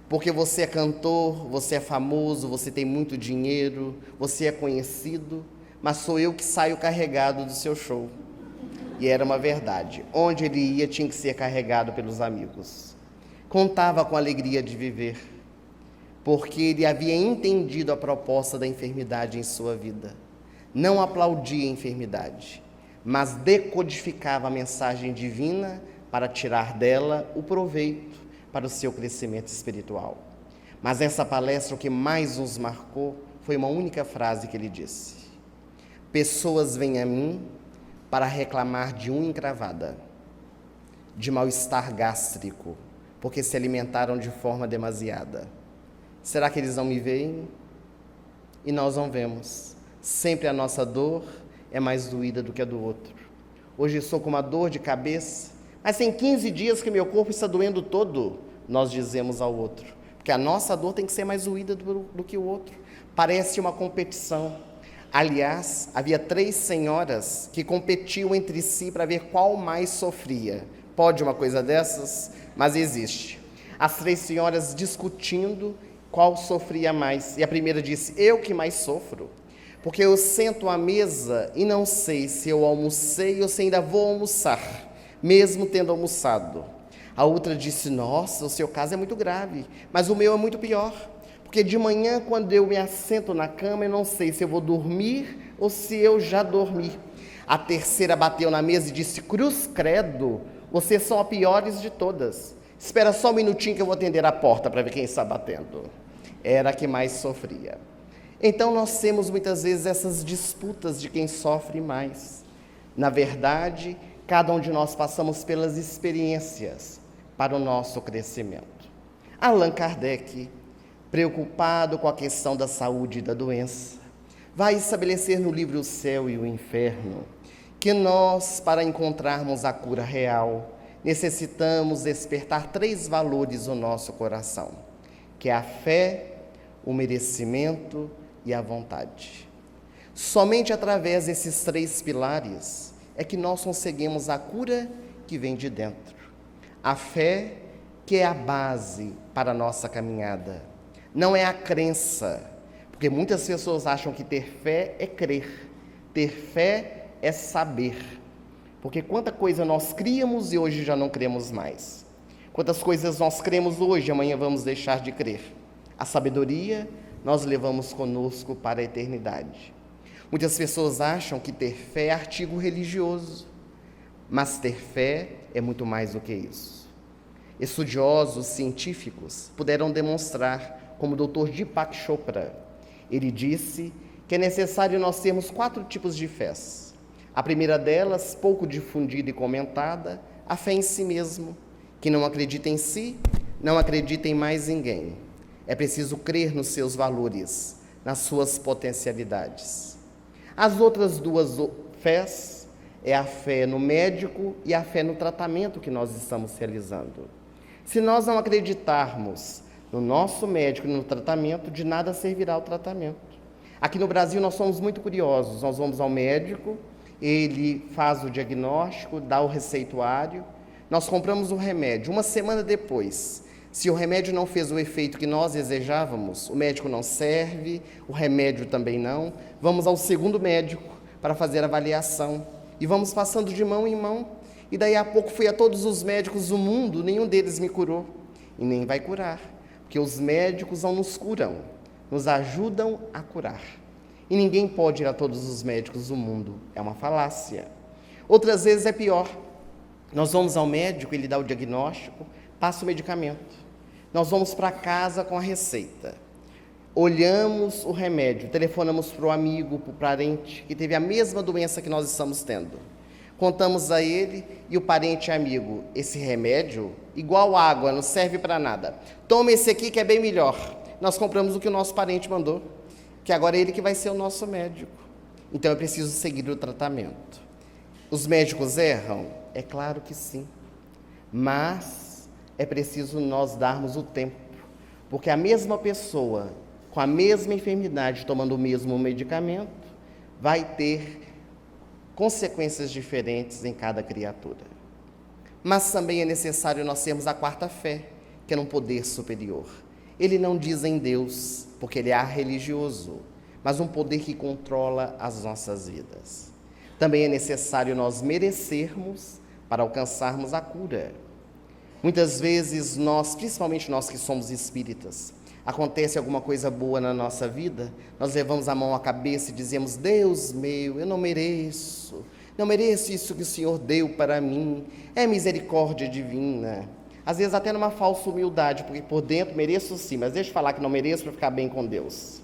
Porque você é cantor, você é famoso, você tem muito dinheiro, você é conhecido, mas sou eu que saio carregado do seu show. E era uma verdade. Onde ele ia, tinha que ser carregado pelos amigos. Contava com a alegria de viver, porque ele havia entendido a proposta da enfermidade em sua vida. Não aplaudia a enfermidade, mas decodificava a mensagem divina para tirar dela o proveito para o seu crescimento espiritual. Mas essa palestra, o que mais nos marcou, foi uma única frase que ele disse. Pessoas vêm a mim para reclamar de unha encravada, de mal-estar gástrico, porque se alimentaram de forma demasiada. Será que eles não me veem? E nós não vemos. Sempre a nossa dor é mais doída do que a do outro. Hoje estou com uma dor de cabeça, mas tem 15 dias que meu corpo está doendo todo, nós dizemos ao outro. Porque a nossa dor tem que ser mais doída do que o outro. Parece uma competição. Aliás, havia 3 senhoras que competiam entre si para ver qual mais sofria. Pode uma coisa dessas? Mas existe. As 3 senhoras discutindo qual sofria mais. E a primeira disse: eu que mais sofro, porque eu sento à mesa e não sei se eu almocei ou se ainda vou almoçar, mesmo tendo almoçado. A outra disse: nossa, o seu caso é muito grave, mas o meu é muito pior, porque de manhã, quando eu me assento na cama, eu não sei se eu vou dormir ou se eu já dormi. A terceira bateu na mesa e disse: cruz credo, vocês são as piores de todas. Espera só um minutinho que eu vou atender a porta para ver quem está batendo. Era a que mais sofria. Então nós temos muitas vezes essas disputas de quem sofre mais. Na verdade, cada um de nós passamos pelas experiências para o nosso crescimento. Allan Kardec, preocupado com a questão da saúde e da doença, vai estabelecer no livro O Céu e o Inferno que nós, para encontrarmos a cura real, necessitamos despertar 3 valores no nosso coração, que é a fé, o merecimento e a vontade. Somente através desses 3 pilares é que nós conseguimos a cura que vem de dentro. A fé, que é a base para a nossa caminhada. Não é a crença, porque muitas pessoas acham que ter fé é crer. Ter fé é saber. Porque quanta coisa nós criamos e hoje já não cremos mais. Quantas coisas nós cremos hoje, amanhã vamos deixar de crer. A sabedoria nós levamos conosco para a eternidade. Muitas pessoas acham que ter fé é artigo religioso, mas ter fé é muito mais do que isso. Estudiosos científicos puderam demonstrar, como o Dr. Deepak Chopra. Ele disse que é necessário nós termos 4 tipos de fés. A primeira delas, pouco difundida e comentada, a fé em si mesmo, que não acredita em si, não acredita em mais ninguém. É preciso crer nos seus valores, nas suas potencialidades. As outras 2 fés é a fé no médico e a fé no tratamento que nós estamos realizando. Se nós não acreditarmos no nosso médico e no tratamento, de nada servirá o tratamento. Aqui no Brasil nós somos muito curiosos, nós vamos ao médico, ele faz o diagnóstico, dá o receituário, nós compramos o remédio. Uma semana depois, se o remédio não fez o efeito que nós desejávamos, o médico não serve, o remédio também não, vamos ao segundo médico para fazer a avaliação. E vamos passando de mão em mão. E daí a pouco fui a todos os médicos do mundo, nenhum deles me curou. E nem vai curar, porque os médicos não nos curam, nos ajudam a curar. E ninguém pode ir a todos os médicos do mundo, é uma falácia. Outras vezes é pior. Nós vamos ao médico, ele dá o diagnóstico, passa o medicamento. Nós vamos para casa com a receita. Olhamos o remédio, telefonamos para o amigo, para o parente, que teve a mesma doença que nós estamos tendo. Contamos a ele e o parente amigo: esse remédio, igual água, não serve para nada. Toma esse aqui que é bem melhor. Nós compramos o que o nosso parente mandou, que agora é ele que vai ser o nosso médico. Então é preciso seguir o tratamento. Os médicos erram? É claro que sim. Mas é preciso nós darmos o tempo, porque a mesma pessoa, com a mesma enfermidade, tomando o mesmo medicamento, vai ter consequências diferentes em cada criatura. Mas também é necessário nós termos a 4ª fé, que é num poder superior. Ele não diz em Deus, porque ele é religioso, mas um poder que controla as nossas vidas. Também é necessário nós merecermos para alcançarmos a cura. Muitas vezes nós, principalmente nós que somos espíritas, acontece alguma coisa boa na nossa vida, nós levamos a mão à cabeça e dizemos: Deus meu, eu não mereço isso que o Senhor deu para mim, é misericórdia divina. Às vezes até numa falsa humildade, porque por dentro mereço sim, mas deixa eu falar que não mereço para ficar bem com Deus.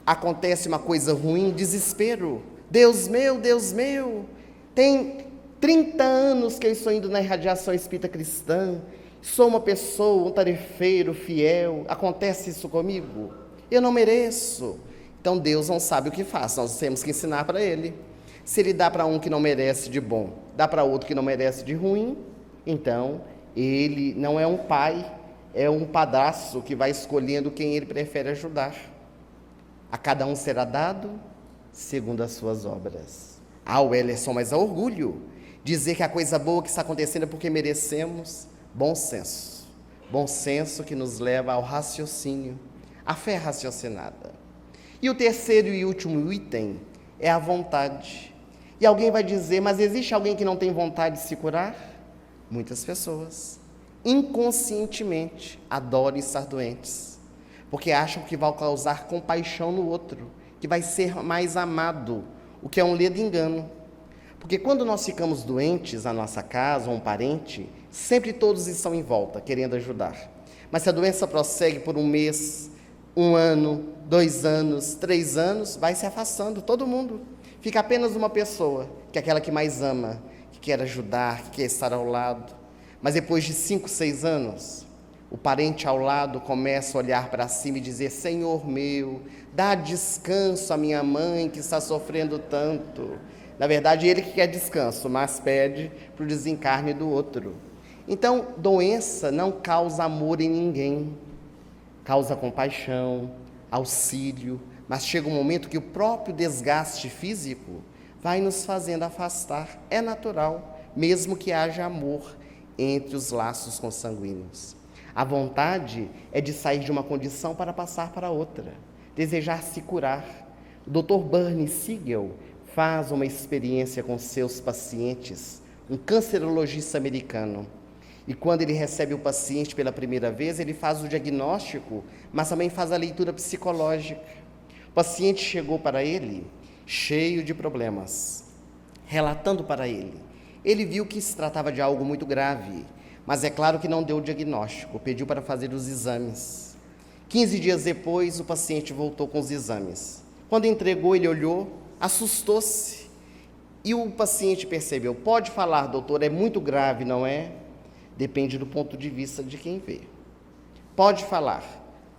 Acontece uma coisa ruim, desespero. Deus meu, tem 30 anos que eu estou indo na irradiação espírita cristã Sou uma pessoa, um tarefeiro fiel, acontece isso comigo? Eu não mereço. Então Deus não sabe o que faz, nós temos que ensinar para Ele. Se Ele dá para um que não merece de bom, dá para outro que não merece de ruim, então Ele não é um pai, é um padrasto que vai escolhendo quem Ele prefere ajudar. A cada um será dado segundo as suas obras. O Wellerson, mas é orgulho dizer que a coisa boa que está acontecendo é porque merecemos. Bom senso. Bom senso que nos leva ao raciocínio, à fé raciocinada. E o terceiro e último item é a vontade. E alguém vai dizer, mas existe alguém que não tem vontade de se curar? Muitas pessoas, inconscientemente, adoram estar doentes, porque acham que vai causar compaixão no outro, que vai ser mais amado, o que é um ledo engano. Porque quando nós ficamos doentes na nossa casa, ou um parente, sempre todos estão em volta, querendo ajudar. Mas se a doença prossegue por um mês, 1 ano, 2 anos, 3 anos, vai se afastando todo mundo. Fica apenas uma pessoa, que é aquela que mais ama, que quer ajudar, que quer estar ao lado. Mas depois de 5, 6 anos, o parente ao lado começa a olhar para cima e dizer, Senhor meu, dá descanso à minha mãe que está sofrendo tanto. Na verdade, ele que quer descanso, mas pede para o desencarne do outro. Então, doença não causa amor em ninguém. Causa compaixão, auxílio, mas chega um momento que o próprio desgaste físico vai nos fazendo afastar. É natural, mesmo que haja amor entre os laços consanguíneos. A vontade é de sair de uma condição para passar para outra, desejar se curar. O Dr. Bernie Siegel faz uma experiência com seus pacientes, um cancerologista americano. E quando ele recebe o paciente pela primeira vez, ele faz o diagnóstico, mas também faz a leitura psicológica. O paciente chegou para ele cheio de problemas, relatando para ele. Ele viu que se tratava de algo muito grave, mas é claro que não deu o diagnóstico, pediu para fazer os exames. 15 dias depois, o paciente voltou com os exames. Quando entregou, ele olhou, assustou-se. E o paciente percebeu, pode falar, doutor, é muito grave, não é? Depende do ponto de vista de quem vê. Pode falar,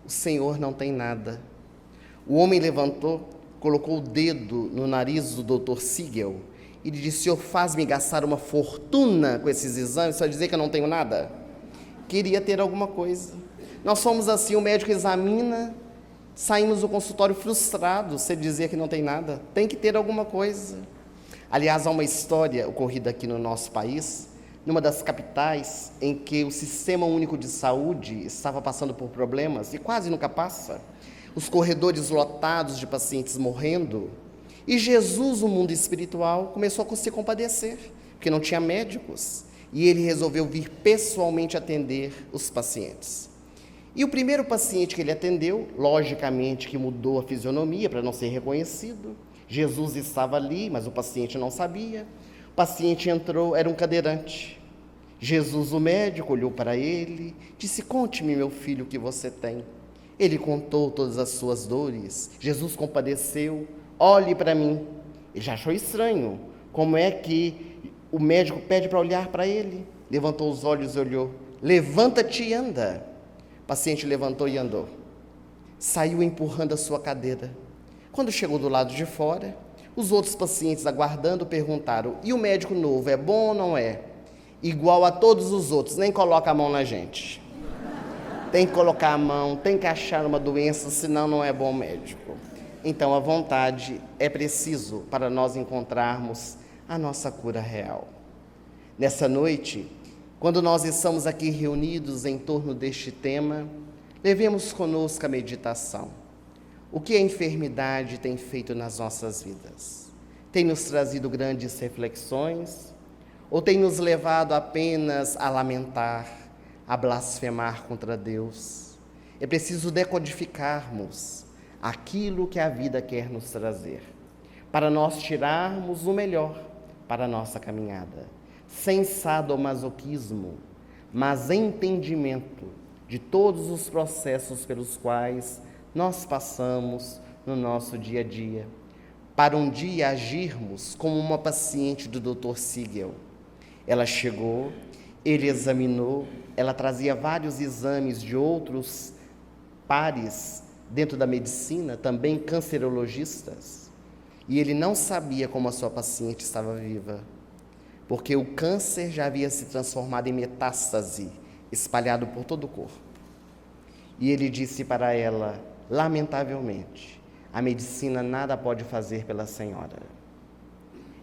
o Senhor não tem nada. O homem levantou, colocou o dedo no nariz do Dr. Siegel e lhe disse, Senhor, faz-me gastar uma fortuna com esses exames, só dizer que eu não tenho nada? Queria ter alguma coisa. Nós somos assim, o médico examina, saímos do consultório frustrados, se dizer que não tem nada. Tem que ter alguma coisa. Aliás, há uma história ocorrida aqui no nosso país, numa das capitais, em que o Sistema Único de Saúde estava passando por problemas, e quase nunca passa, os corredores lotados de pacientes morrendo, e Jesus, o mundo espiritual, começou a se compadecer, porque não tinha médicos, e ele resolveu vir pessoalmente atender os pacientes. E o primeiro paciente que ele atendeu, logicamente que mudou a fisionomia para não ser reconhecido, Jesus estava ali, mas o paciente não sabia. O paciente entrou, era um cadeirante. Jesus, o médico, olhou para ele, disse, conte-me, meu filho, o que você tem. Ele contou todas as suas dores. Jesus compadeceu, olhe para mim. Ele já achou estranho. Como é que o médico pede para olhar para ele? Levantou os olhos e olhou. Levanta-te e anda. O paciente levantou e andou. Saiu empurrando a sua cadeira. Quando chegou do lado de fora, os outros pacientes aguardando perguntaram, e o médico novo, é bom ou não é? Igual a todos os outros, nem coloca a mão na gente. Tem que colocar a mão, tem que achar uma doença, senão não é bom médico. Então a vontade é preciso para nós encontrarmos a nossa cura real. Nessa noite, quando nós estamos aqui reunidos em torno deste tema, levemos conosco a meditação. O que a enfermidade tem feito nas nossas vidas? Tem nos trazido grandes reflexões? Ou tem nos levado apenas a lamentar, a blasfemar contra Deus? É preciso decodificarmos aquilo que a vida quer nos trazer, para nós tirarmos o melhor para a nossa caminhada, sem sadomasoquismo, mas entendimento de todos os processos pelos quais nós passamos no nosso dia a dia, para um dia agirmos como uma paciente do Dr. Siegel. Ela chegou Ele examinou, ela trazia vários exames de outros pares dentro da medicina, também cancerologistas, e ele não sabia como a sua paciente estava viva, porque o câncer já havia se transformado em metástase, espalhado por todo o corpo. E ele disse para ela, lamentavelmente, a medicina nada pode fazer pela senhora.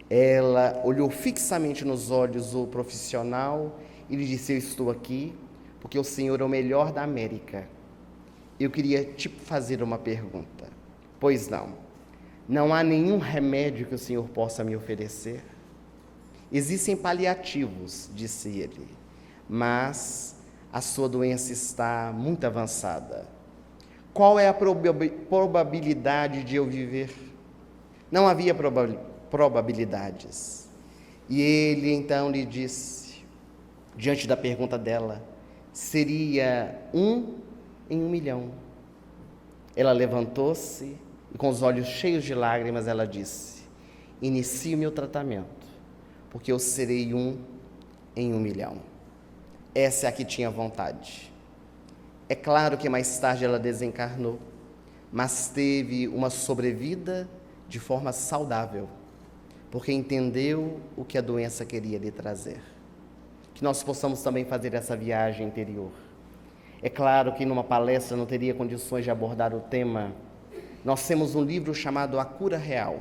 Ela olhou fixamente nos olhos do profissional e lhe disse, eu estou aqui porque o senhor é o melhor da América. Eu queria te fazer uma pergunta. Pois não há nenhum remédio que o senhor possa me oferecer? Existem paliativos, disse ele, mas a sua doença está muito avançada. Qual é a probabilidade de eu viver? Não havia probabilidades. E ele então lhe disse, diante da pergunta dela, seria 1 em 1 milhão. Ela levantou-se e com os olhos cheios de lágrimas ela disse, inicie o meu tratamento, porque eu serei 1 em 1 milhão. Essa é a que tinha vontade. É claro que mais tarde ela desencarnou, mas teve uma sobrevida de forma saudável, porque entendeu o que a doença queria lhe trazer. Que nós possamos também fazer essa viagem interior. É claro que numa palestra não teria condições de abordar o tema. Nós temos um livro chamado A Cura Real,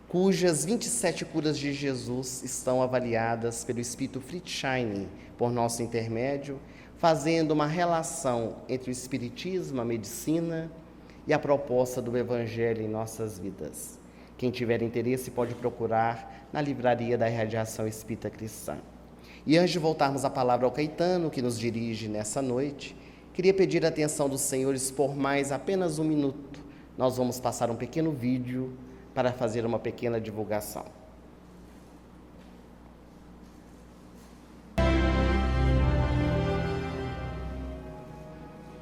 cujas 27 curas de Jesus estão avaliadas pelo Espírito Fritz Schein, por nosso intermédio, fazendo uma relação entre o Espiritismo, a medicina e a proposta do Evangelho em nossas vidas. Quem tiver interesse pode procurar na livraria da Irradiação Espírita Cristã. E antes de voltarmos a palavra ao Caetano, que nos dirige nessa noite, queria pedir a atenção dos senhores por mais apenas 1 minuto. Nós vamos passar um pequeno vídeo para fazer uma pequena divulgação.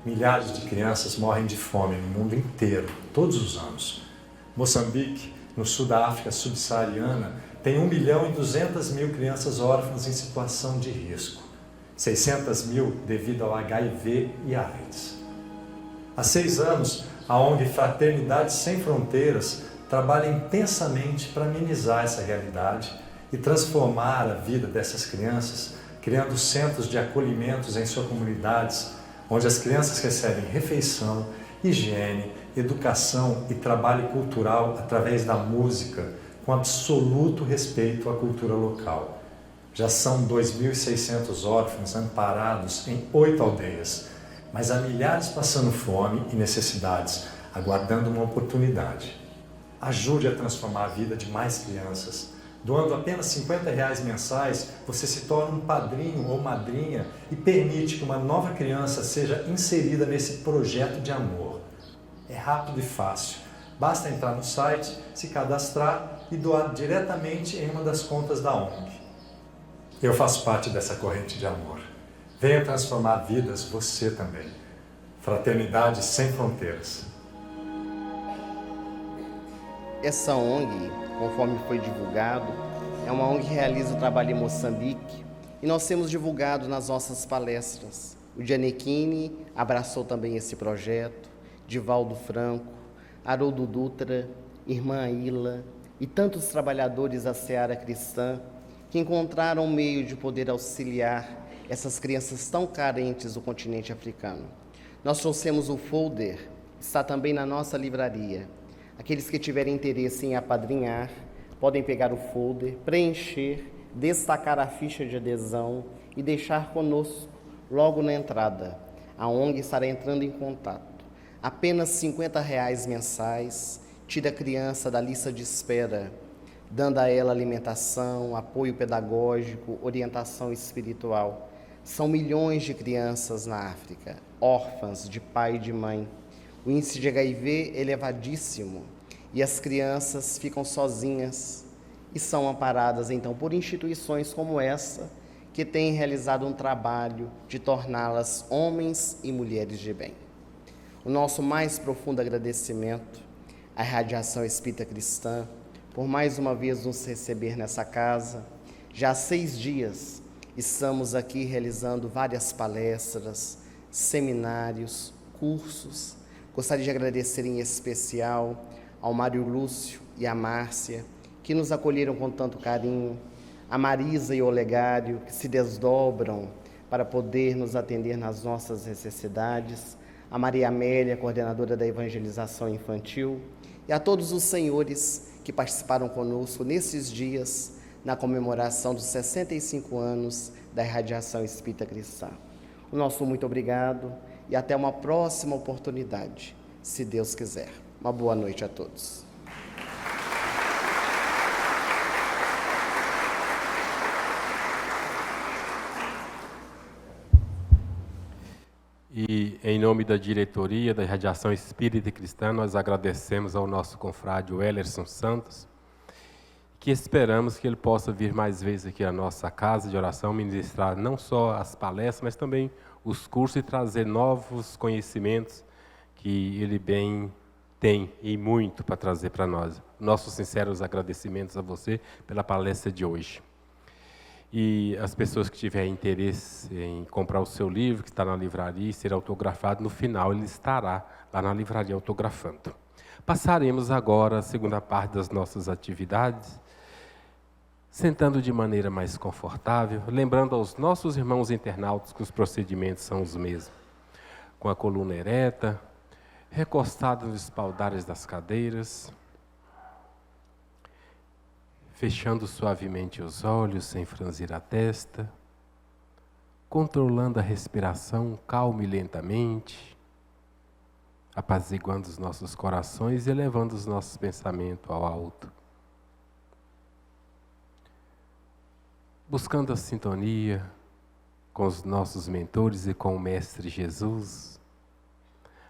Milhares de crianças morrem de fome no mundo inteiro, todos os anos. Moçambique, no sul da África subsaariana, tem 1.200.000 crianças órfãs em situação de risco. 600.000 devido ao HIV e à AIDS. Há 6 anos, a ONG Fraternidade Sem Fronteiras trabalha intensamente para amenizar essa realidade e transformar a vida dessas crianças, criando centros de acolhimentos em suas comunidades, onde as crianças recebem refeição, higiene, educação e trabalho cultural através da música, com absoluto respeito à cultura local. Já são 2.600 órfãos amparados em 8 aldeias, mas há milhares passando fome e necessidades, aguardando uma oportunidade. Ajude a transformar a vida de mais crianças. Doando apenas R$50 mensais, você se torna um padrinho ou madrinha e permite que uma nova criança seja inserida nesse projeto de amor. É rápido e fácil. Basta entrar no site, se cadastrar e doar diretamente em uma das contas da ONG. Eu faço parte dessa corrente de amor. Venha transformar vidas você também. Fraternidade Sem Fronteiras. Essa ONG, conforme foi divulgado, é uma ONG que realiza o trabalho em Moçambique e nós temos divulgado nas nossas palestras. O Gianecchini abraçou também esse projeto, Divaldo Franco, Haroldo Dutra, Irmã Aila e tantos trabalhadores da seara cristã que encontraram um meio de poder auxiliar essas crianças tão carentes do continente africano. Nós trouxemos o folder, está também na nossa livraria. Aqueles que tiverem interesse em apadrinhar, podem pegar o folder, preencher, destacar a ficha de adesão e deixar conosco logo na entrada. A ONG estará entrando em contato. Apenas R$50 mensais, tira a criança da lista de espera, dando a ela alimentação, apoio pedagógico, orientação espiritual. São milhões de crianças na África, órfãs de pai e de mãe. O índice de HIV é elevadíssimo e as crianças ficam sozinhas e são amparadas, então, por instituições como essa, que têm realizado um trabalho de torná-las homens e mulheres de bem. O nosso mais profundo agradecimento à Irradiação Espírita Cristã por mais uma vez nos receber nessa casa. Já há 6 dias Estamos aqui realizando várias palestras, seminários, cursos. Gostaria de agradecer em especial ao Mário Lúcio e à Márcia, que nos acolheram com tanto carinho, a Marisa e o Olegário, que se desdobram para poder nos atender nas nossas necessidades, a Maria Amélia, coordenadora da evangelização infantil, e a todos os senhores que participaram conosco nesses dias, na comemoração dos 65 anos da Irradiação Espírita Cristã. O nosso muito obrigado e até uma próxima oportunidade, se Deus quiser. Uma boa noite a todos. E, em nome da diretoria da Irradiação Espírita Cristã, nós agradecemos ao nosso confrade Wellerson Santos, que esperamos que ele possa vir mais vezes aqui à nossa casa de oração, ministrar não só as palestras, mas também os cursos e trazer novos conhecimentos que ele bem tem e muito para trazer para nós. Nossos sinceros agradecimentos a você pela palestra de hoje. E as pessoas que tiverem interesse em comprar o seu livro, que está na livraria e ser autografado, no final ele estará lá na livraria autografando. Passaremos agora a segunda parte das nossas atividades, sentando de maneira mais confortável, lembrando aos nossos irmãos internautas que os procedimentos são os mesmos. Com a coluna ereta, recostado nos espaldares das cadeiras, fechando suavemente os olhos sem franzir a testa, controlando a respiração calma e lentamente, apaziguando os nossos corações e elevando os nossos pensamentos ao alto. Buscando a sintonia com os nossos mentores e com o Mestre Jesus,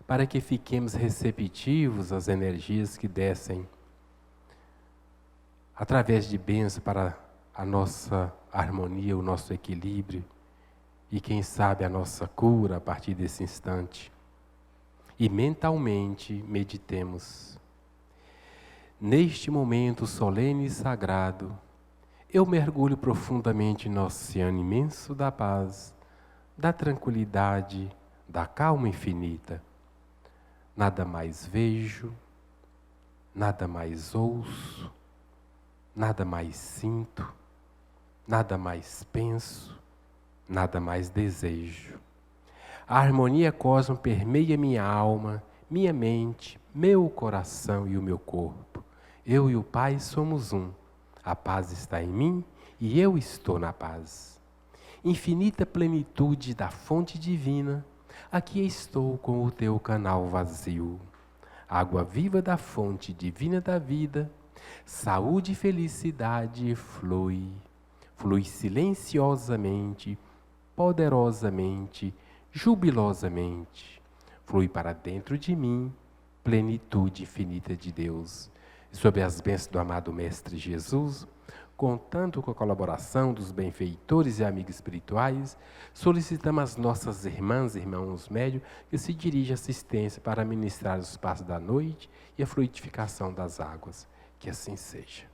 para que fiquemos receptivos às energias que descem através de bênçãos para a nossa harmonia, o nosso equilíbrio e, quem sabe, a nossa cura a partir desse instante. E mentalmente meditemos. Neste momento solene e sagrado, eu mergulho profundamente no oceano imenso da paz, da tranquilidade, da calma infinita. Nada mais vejo, nada mais ouço, nada mais sinto, nada mais penso, nada mais desejo. A harmonia cósmica permeia minha alma, minha mente, meu coração e o meu corpo. Eu e o Pai somos um. A paz está em mim e eu estou na paz. Infinita plenitude da fonte divina, aqui estou com o teu canal vazio. Água viva da fonte divina da vida, saúde e felicidade flui. Flui silenciosamente, poderosamente, jubilosamente. Flui para dentro de mim, plenitude infinita de Deus. Sob as bênçãos do amado Mestre Jesus, contando com a colaboração dos benfeitores e amigos espirituais, solicitamos às nossas irmãs e irmãos médios que se dirigem à assistência para ministrar os passos da noite e a fluidificação das águas. Que assim seja.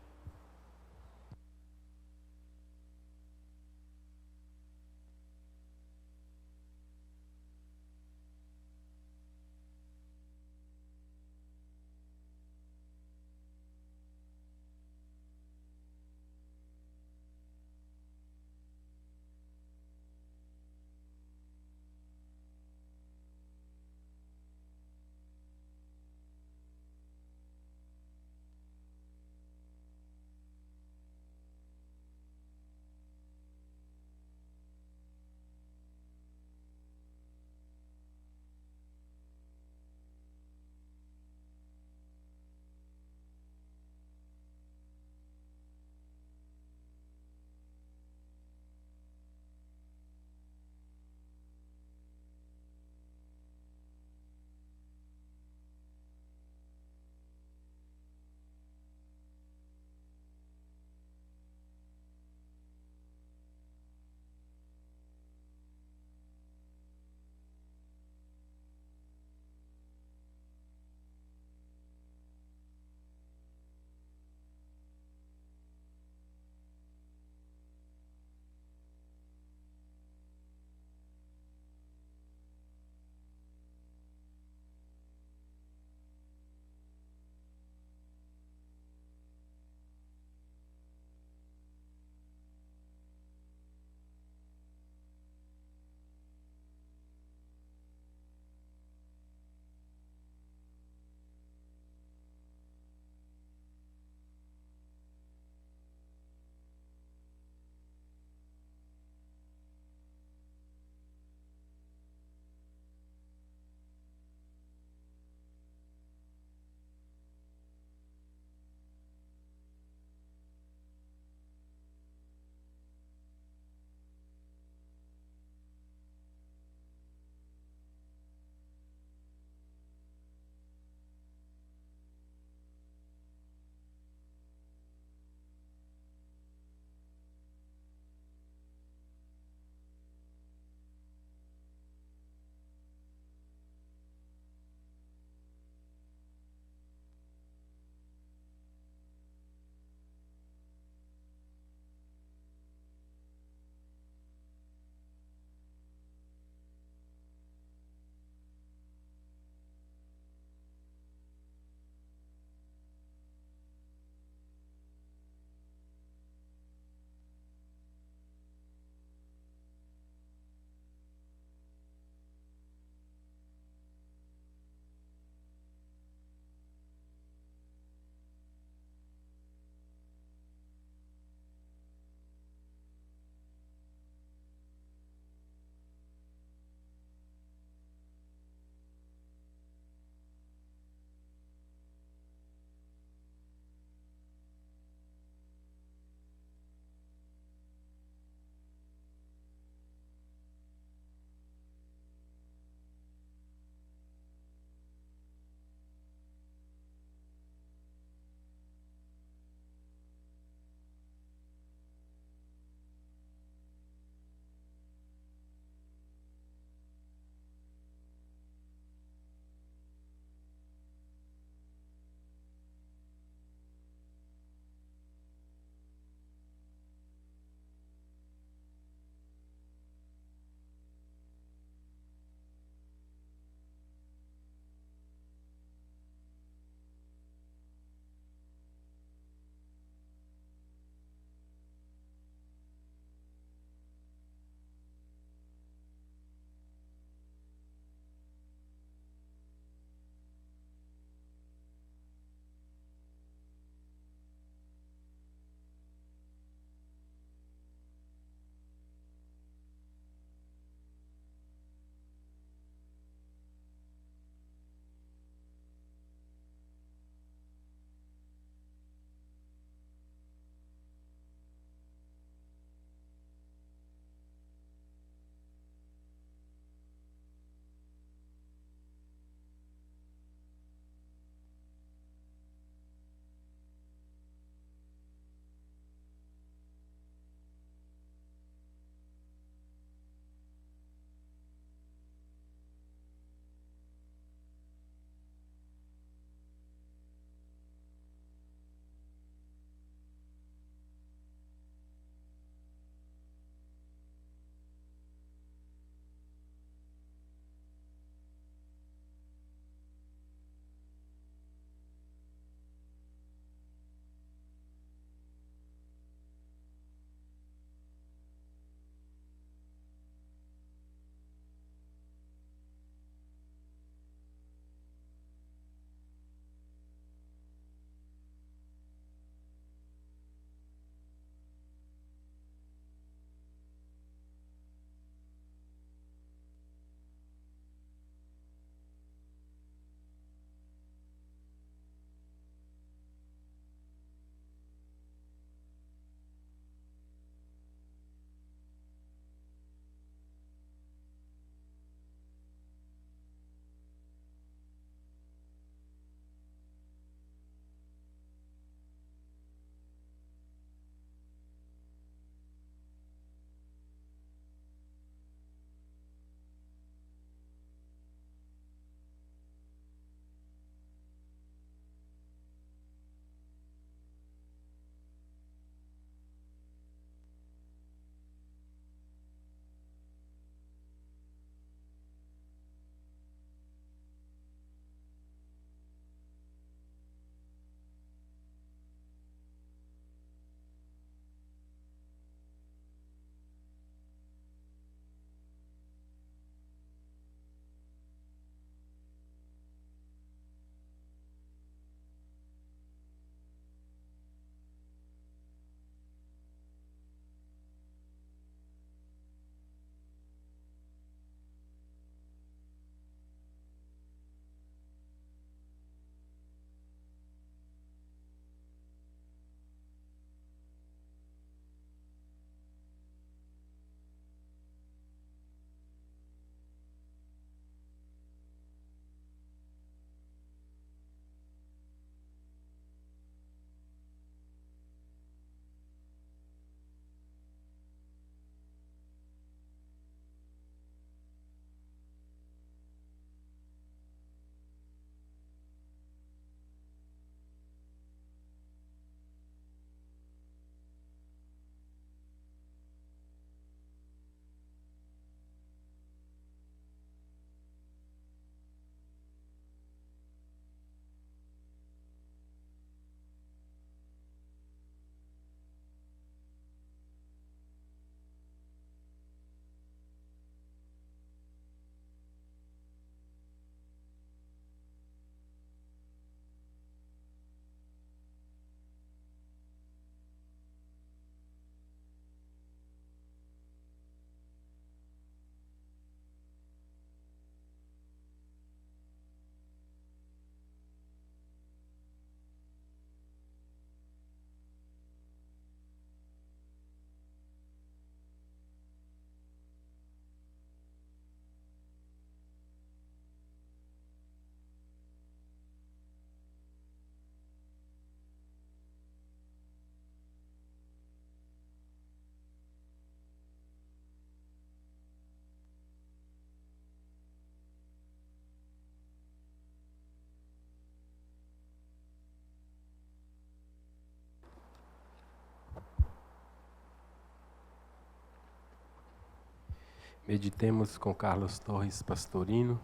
Meditemos com Carlos Torres Pastorino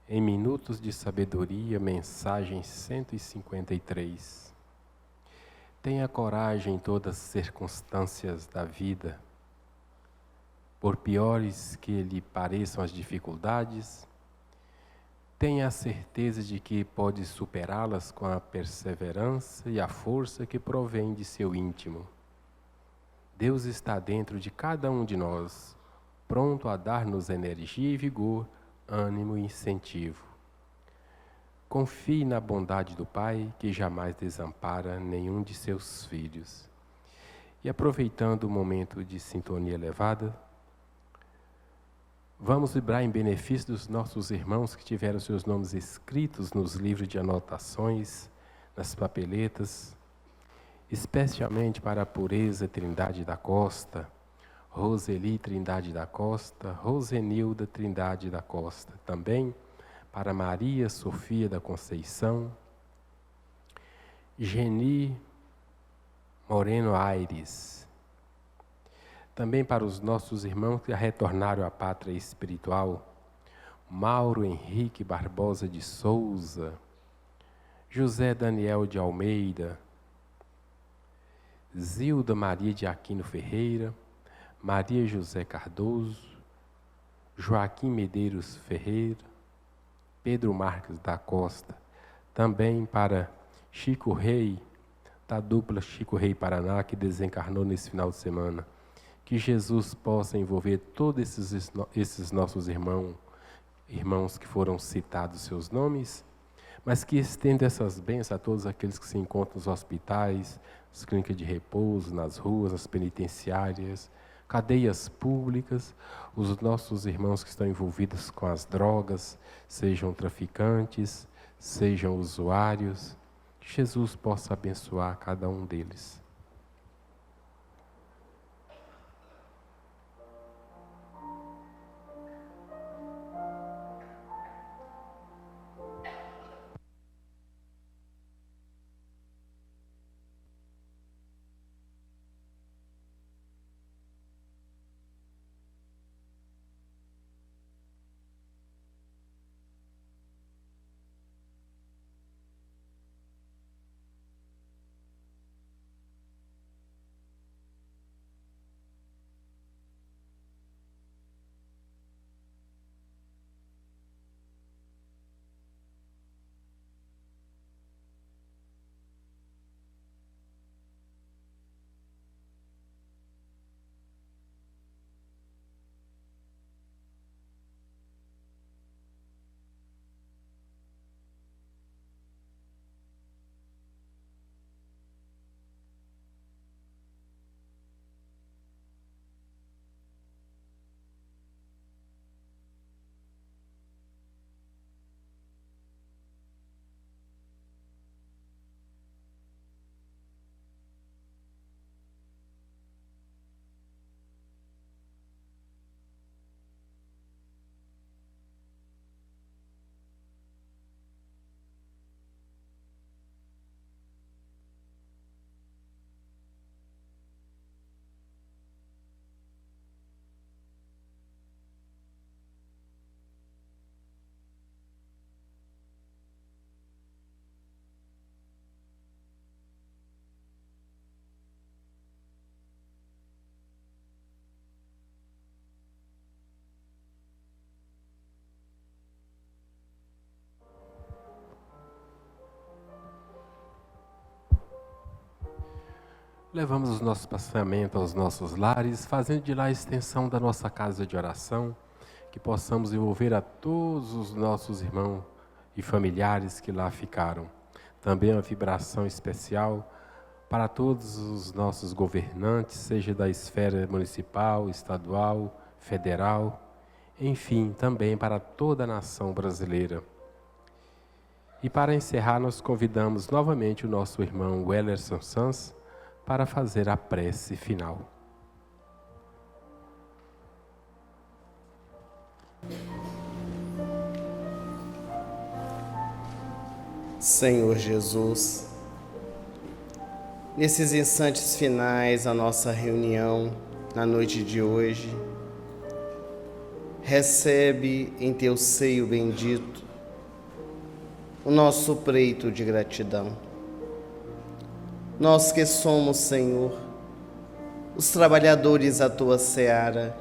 em Minutos de Sabedoria, mensagem 153. Tenha coragem em todas as circunstâncias da vida. Por piores que lhe pareçam as dificuldades, tenha a certeza de que pode superá-las com a perseverança e a força que provém de seu íntimo. Deus está dentro de cada um de nós, pronto a dar-nos energia e vigor, ânimo e incentivo. Confie na bondade do Pai, que jamais desampara nenhum de seus filhos. E aproveitando o momento de sintonia elevada, vamos vibrar em benefício dos nossos irmãos que tiveram seus nomes escritos nos livros de anotações, nas papeletas, especialmente para a Pureza Trindade da Costa, Roseli Trindade da Costa, Rosenilda Trindade da Costa, também para Maria Sofia da Conceição, Geni Moreno Aires, também para os nossos irmãos que retornaram à pátria espiritual, Mauro Henrique Barbosa de Souza, José Daniel de Almeida, Zilda Maria de Aquino Ferreira, Maria José Cardoso, Joaquim Medeiros Ferreira, Pedro Marques da Costa, também para Chico Rei, da dupla Chico Rei Paraná, que desencarnou nesse final de semana. Que Jesus possa envolver todos esses nossos irmãos que foram citados seus nomes, mas que estenda essas bênçãos a todos aqueles que se encontram nos hospitais, nas clínicas de repouso, nas ruas, nas penitenciárias, cadeias públicas, os nossos irmãos que estão envolvidos com as drogas, sejam traficantes, sejam usuários, que Jesus possa abençoar cada um deles. Levamos os nossos pensamentos aos nossos lares, fazendo de lá a extensão da nossa casa de oração, que possamos envolver a todos os nossos irmãos e familiares que lá ficaram. Também uma vibração especial para todos os nossos governantes, seja da esfera municipal, estadual, federal, enfim, também para toda a nação brasileira. E para encerrar, nós convidamos novamente o nosso irmão Wellerson Sanz para fazer a prece final. Senhor Jesus, nesses instantes finais da nossa reunião, na noite de hoje, recebe em teu seio bendito o nosso preito de gratidão. Nós que somos, Senhor, os trabalhadores da tua seara,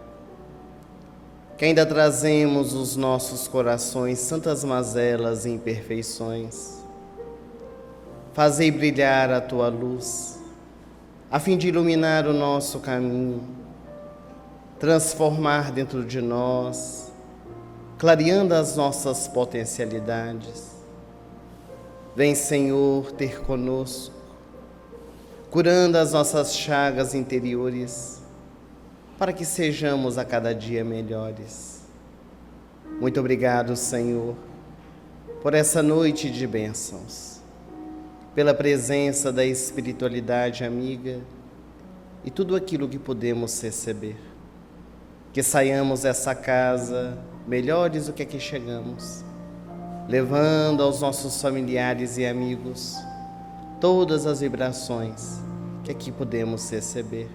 que ainda trazemos os nossos corações tantas mazelas e imperfeições, fazei brilhar a tua luz, a fim de iluminar o nosso caminho, transformar dentro de nós, clareando as nossas potencialidades. Vem, Senhor, ter conosco, curando as nossas chagas interiores, para que sejamos a cada dia melhores. Muito obrigado, Senhor, por essa noite de bênçãos, pela presença da espiritualidade amiga e tudo aquilo que podemos receber. Que saiamos dessa casa melhores do que aqui chegamos, levando aos nossos familiares e amigos todas as vibrações que aqui podemos receber.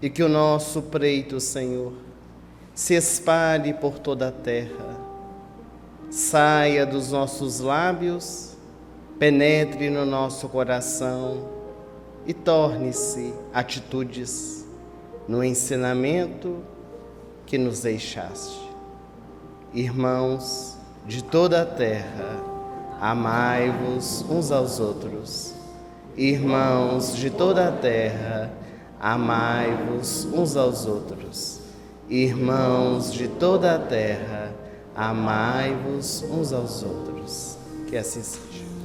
E que o nosso preito, Senhor, se espalhe por toda a terra, saia dos nossos lábios, penetre no nosso coração e torne-se atitudes no ensinamento que nos deixaste. Irmãos de toda a terra, amai-vos uns aos outros. Irmãos de toda a terra, amai-vos uns aos outros. Irmãos de toda a terra, amai-vos uns aos outros. Que assim seja.